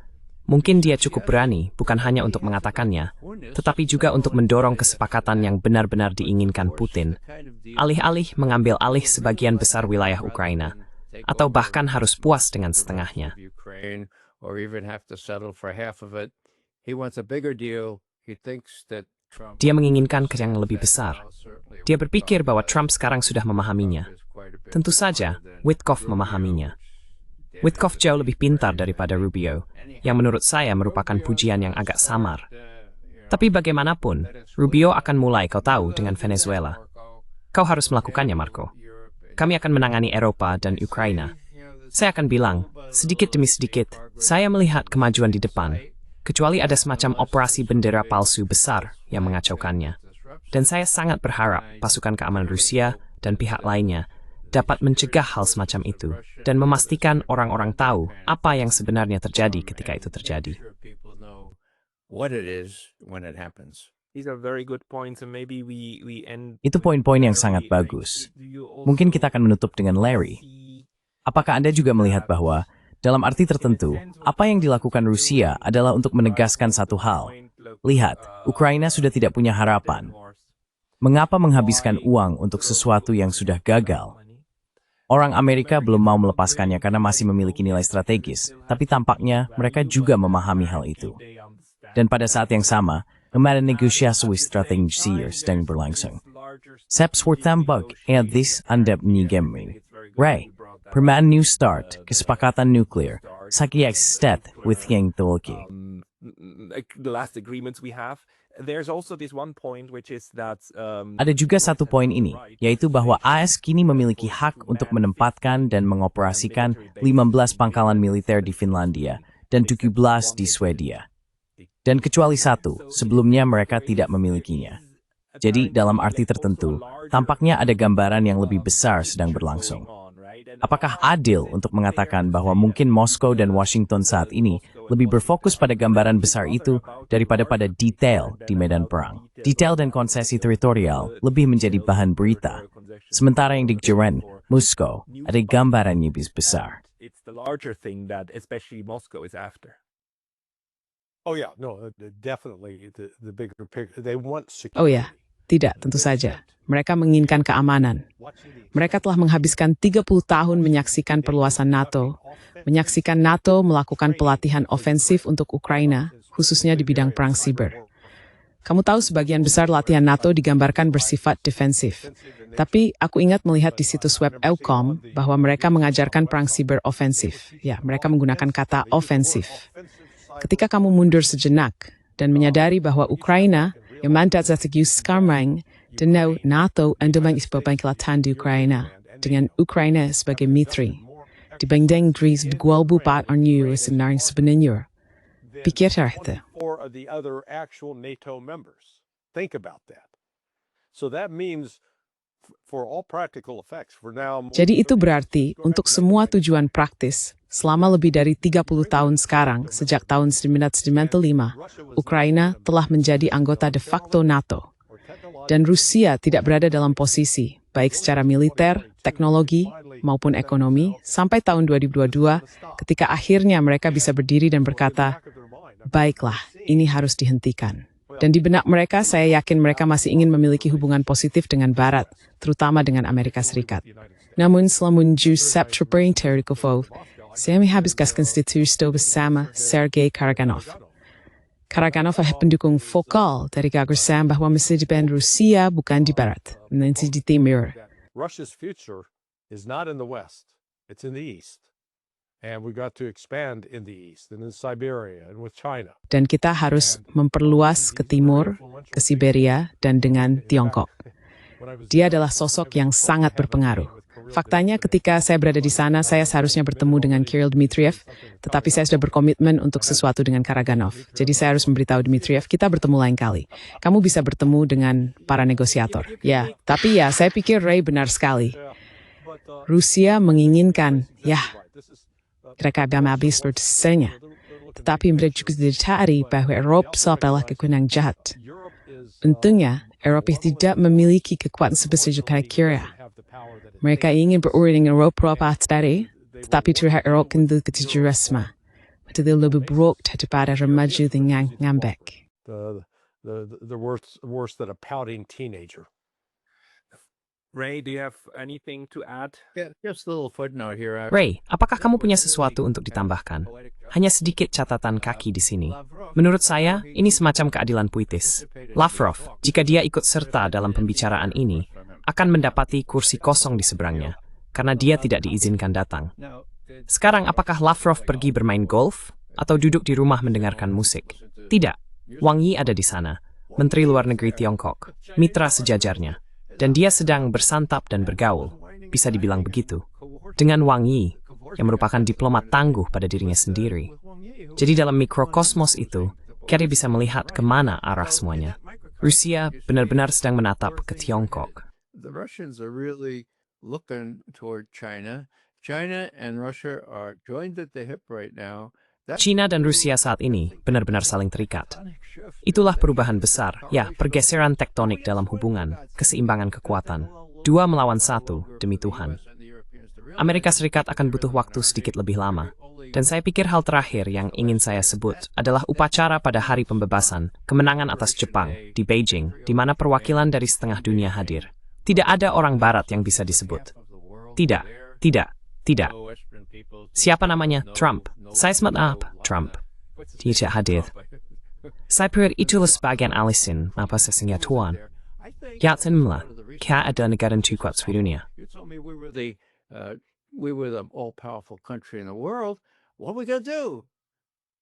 Mungkin dia cukup berani bukan hanya untuk mengatakannya, tetapi juga untuk mendorong kesepakatan yang benar-benar diinginkan Putin, alih-alih mengambil alih sebagian besar wilayah Ukraina, atau bahkan harus puas dengan setengahnya. Dia menginginkan yang lebih besar. Dia berpikir bahwa Trump sekarang sudah memahaminya. Tentu saja, Witkoff memahaminya. Witkoff jauh lebih pintar daripada Rubio, yang menurut saya merupakan pujian yang agak samar. Tapi bagaimanapun, Rubio akan mulai, kau tahu, dengan Venezuela. Kau harus melakukannya, Marco. Kami akan menangani Eropa dan Ukraina. Saya akan bilang, sedikit demi sedikit, saya melihat kemajuan di depan, kecuali ada semacam operasi bendera palsu besar yang mengacaukannya. Dan saya sangat berharap pasukan keamanan Rusia dan pihak lainnya dapat mencegah hal semacam itu dan memastikan orang-orang tahu apa yang sebenarnya terjadi ketika itu terjadi. These are very good points, and maybe we end. Itu poin-poin yang sangat bagus. Mungkin kita akan menutup dengan Larry. Apakah Anda juga melihat bahwa, dalam arti tertentu, apa yang dilakukan Rusia adalah untuk menegaskan satu hal? Lihat, Ukraina sudah tidak punya harapan. Mengapa menghabiskan uang untuk sesuatu yang sudah gagal? Orang Amerika belum mau melepaskannya karena masih memiliki nilai strategis, tapi tampaknya mereka juga memahami hal itu. Dan pada saat yang sama, kemarin negosiasi strategi sedang berlangsung. September this andap nyigemin. Ray, permaan New Start, kesepakatan nuklir, sakiyak stet with yang tulki. The last agreements we have. There's also this one point which is that Ada juga satu poin ini, yaitu bahwa AS kini memiliki hak untuk menempatkan dan mengoperasikan 15 pangkalan militer di Finlandia dan 17 di Swedia. Dan kecuali satu, sebelumnya mereka tidak memilikinya. Jadi, dalam arti tertentu, tampaknya ada gambaran yang lebih besar sedang berlangsung. Apakah adil untuk mengatakan bahwa mungkin Moskow dan Washington saat ini lebih berfokus pada gambaran besar itu daripada pada detail di medan perang? Detail dan konsesi teritorial lebih menjadi bahan berita, sementara yang di Jeren, Moskow, ada gambaran yang lebih besar. it's the larger thing that especially Moscow is after. Oh yeah, no, definitely the bigger picture. They want security. Oh ya, tidak, tentu saja. Mereka menginginkan keamanan. Mereka telah menghabiskan 30 tahun menyaksikan perluasan NATO, menyaksikan NATO melakukan pelatihan ofensif untuk Ukraina, khususnya di bidang perang siber. Kamu tahu sebagian besar latihan NATO digambarkan bersifat defensif. Tapi aku ingat melihat di situs web EUCOM bahwa mereka mengajarkan perang siber ofensif. Ya, mereka menggunakan kata ofensif. Ketika kamu mundur sejenak dan menyadari bahwa Ukraina yang mandat strategi sekarang dan NATO undang isbabang kelatan di Ukraina dengan Ukraina sebagai mitri dibanding Greece dua bupat ornyu senaring sebenarnya. Pikirlah itu. Or the other actual NATO members. Think about that. So that means for all practical effects, for now. Jadi itu berarti untuk semua tujuan praktis, selama lebih dari 30 tahun sekarang, sejak tahun 1995, Ukraina telah menjadi anggota de facto NATO. Dan Rusia tidak berada dalam posisi, baik secara militer, teknologi, maupun ekonomi, sampai tahun 2022, ketika akhirnya mereka bisa berdiri dan berkata, baiklah, ini harus dihentikan. Dan di benak mereka, saya yakin mereka masih ingin memiliki hubungan positif dengan Barat, terutama dengan Amerika Serikat. Namun selama menuju September Terikov, saya menghabiskan konstitusi bersama Sergei Karaganov. Karaganov adalah pendukung vokal dari gagasan bahwa masa depan Rusia bukan di Barat, nanti di Timur. Russia's future is not in the West, it's in the East. And we got to expand in the East, and in Siberia, and with China. Dan kita harus memperluas ke timur, ke Siberia, dan dengan Tiongkok. Dia adalah sosok yang sangat berpengaruh. Faktanya ketika saya berada di sana, saya seharusnya bertemu dengan Kirill Dmitriev, tetapi saya sudah berkomitmen untuk sesuatu dengan Karaganov. Jadi saya harus memberitahu Dmitriev, kita bertemu lain kali. Kamu bisa bertemu dengan para negosiator. Ya, tapi ya, saya pikir Ray benar sekali. Rusia menginginkan, ya, mereka habis berdesanya. Tetapi mereka juga dicari bahwa Eropa adalah kekuatan jahat. Untungnya, Eropa tidak memiliki kekuatan sebesar kira-kira. Mereka ingin berurusan dengan Eropa tadi, tetapi terlihat Eropa kendali ketujuh resma. Dia lebih buruk daripada remaja dengan ngambek. The worse than a pouting teenager. Ray, do you have anything to add? Yeah, just a little footnote here. Ray, apakah kamu punya sesuatu untuk ditambahkan? Hanya sedikit catatan kaki di sini. Menurut saya, ini semacam keadilan puitis. Lavrov, jika dia ikut serta dalam pembicaraan ini, akan mendapati kursi kosong di seberangnya, karena dia tidak diizinkan datang. Sekarang, apakah Lavrov pergi bermain golf atau duduk di rumah mendengarkan musik? Tidak. Wang Yi ada di sana, Menteri Luar Negeri Tiongkok, mitra sejajarnya. Dan dia sedang bersantap dan bergaul, bisa dibilang begitu, dengan Wang Yi, yang merupakan diplomat tangguh pada dirinya sendiri. Jadi dalam mikrokosmos itu, Kerry bisa melihat kemana arah semuanya. Rusia benar-benar sedang menatap ke Tiongkok. The Russians are really looking toward China. China and Russia are joined at the hip right now. China dan Rusia saat ini benar-benar saling terikat. Itulah perubahan besar, ya, pergeseran tektonik dalam hubungan, keseimbangan kekuatan. 2 melawan 1, demi Tuhan. Amerika Serikat akan butuh waktu sedikit lebih lama. Dan saya pikir hal terakhir yang ingin saya sebut adalah upacara pada hari pembebasan, kemenangan atas Jepang, di Beijing, di mana perwakilan dari setengah dunia hadir. Tidak ada orang barat yang bisa disebut. Tidak. Siapa namanya? Trump. Saya maaf, Trump. Tidak hadir. Saya pikir itulah sebagian alasan mengapa sesungguhnya Tuan. Yakinlah, kita ada negara terkuat di dunia. You told me we were the all-powerful country in the world. What are we gonna do?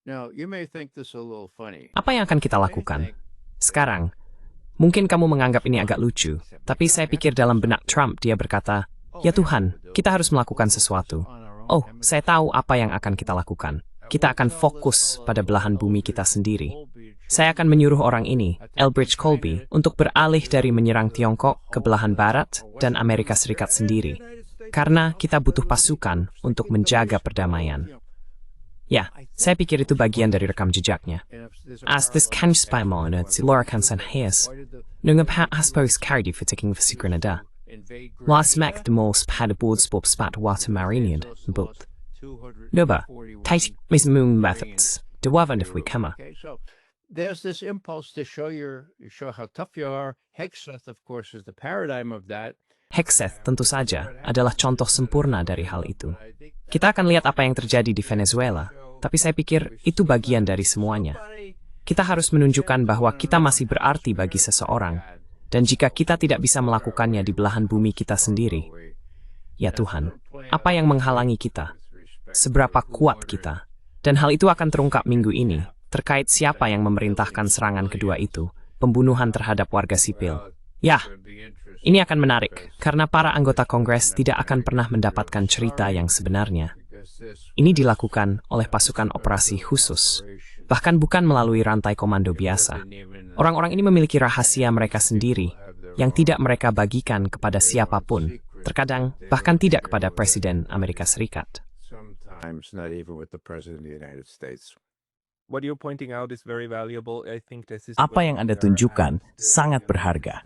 Now, you may think this a little funny. Apa yang akan kita lakukan? Sekarang, mungkin kamu menganggap ini agak lucu, tapi saya pikir dalam benak Trump dia berkata, "Ya Tuhan, kita harus melakukan sesuatu." Oh, saya tahu apa yang akan kita lakukan. Kita akan fokus pada belahan bumi kita sendiri. Saya akan menyuruh orang ini, Elbridge Colby, untuk beralih dari menyerang Tiongkok ke belahan barat dan Amerika Serikat sendiri. Karena kita butuh pasukan untuk menjaga perdamaian. Ya, saya pikir itu bagian dari rekam jejaknya. As this kan spymål till Laura kan sen hes. Nungap haspos cardi för taking för Grenada. Last Mac the most had a board sport spat water marinian, but. Nuba, take Miss Moon methods. The wavan if we come. Okay, so there's this impulse to show how tough you are. Hegseth, of course, is the paradigm of that. Hegseth tentu saja adalah contoh sempurna dari hal itu. Kita akan lihat apa yang terjadi di Venezuela, tapi saya pikir itu bagian dari semuanya. Kita harus menunjukkan bahwa kita masih berarti bagi seseorang, dan jika kita tidak bisa melakukannya di belahan bumi kita sendiri, ya Tuhan, apa yang menghalangi kita? Seberapa kuat kita? Dan hal itu akan terungkap minggu ini, terkait siapa yang memerintahkan serangan kedua itu, pembunuhan terhadap warga sipil. Ya, ini akan menarik, karena para anggota Kongres tidak akan pernah mendapatkan cerita yang sebenarnya. Ini dilakukan oleh pasukan operasi khusus, bahkan bukan melalui rantai komando biasa. Orang-orang ini memiliki rahasia mereka sendiri, yang tidak mereka bagikan kepada siapapun, terkadang bahkan tidak kepada Presiden Amerika Serikat. Sometimes not even with the President of the United States. What you're pointing out is very valuable. I think this is Apa yang Anda tunjukkan sangat berharga.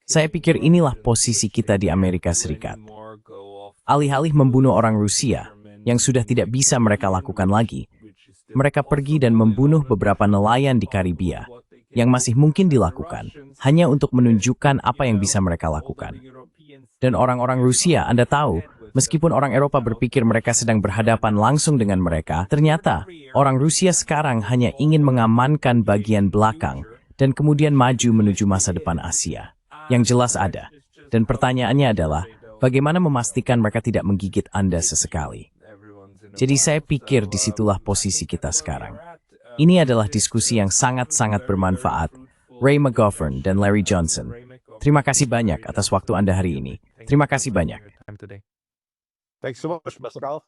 Saya pikir inilah posisi kita di Amerika Serikat. Alih-alih membunuh orang Rusia, yang sudah tidak bisa mereka lakukan lagi, mereka pergi dan membunuh beberapa nelayan di Karibia, yang masih mungkin dilakukan, hanya untuk menunjukkan apa yang bisa mereka lakukan. Dan orang-orang Rusia, Anda tahu, meskipun orang Eropa berpikir mereka sedang berhadapan langsung dengan mereka, ternyata orang Rusia sekarang hanya ingin mengamankan bagian belakang dan kemudian maju menuju masa depan Asia. Yang jelas ada. Dan pertanyaannya adalah, bagaimana memastikan mereka tidak menggigit Anda sesekali? Jadi saya pikir disitulah posisi kita sekarang. Ini adalah diskusi yang sangat-sangat bermanfaat. Ray McGovern dan Larry Johnson. Terima kasih banyak atas waktu Anda hari ini. Terima kasih banyak. Thanks so much, Mr. Golf.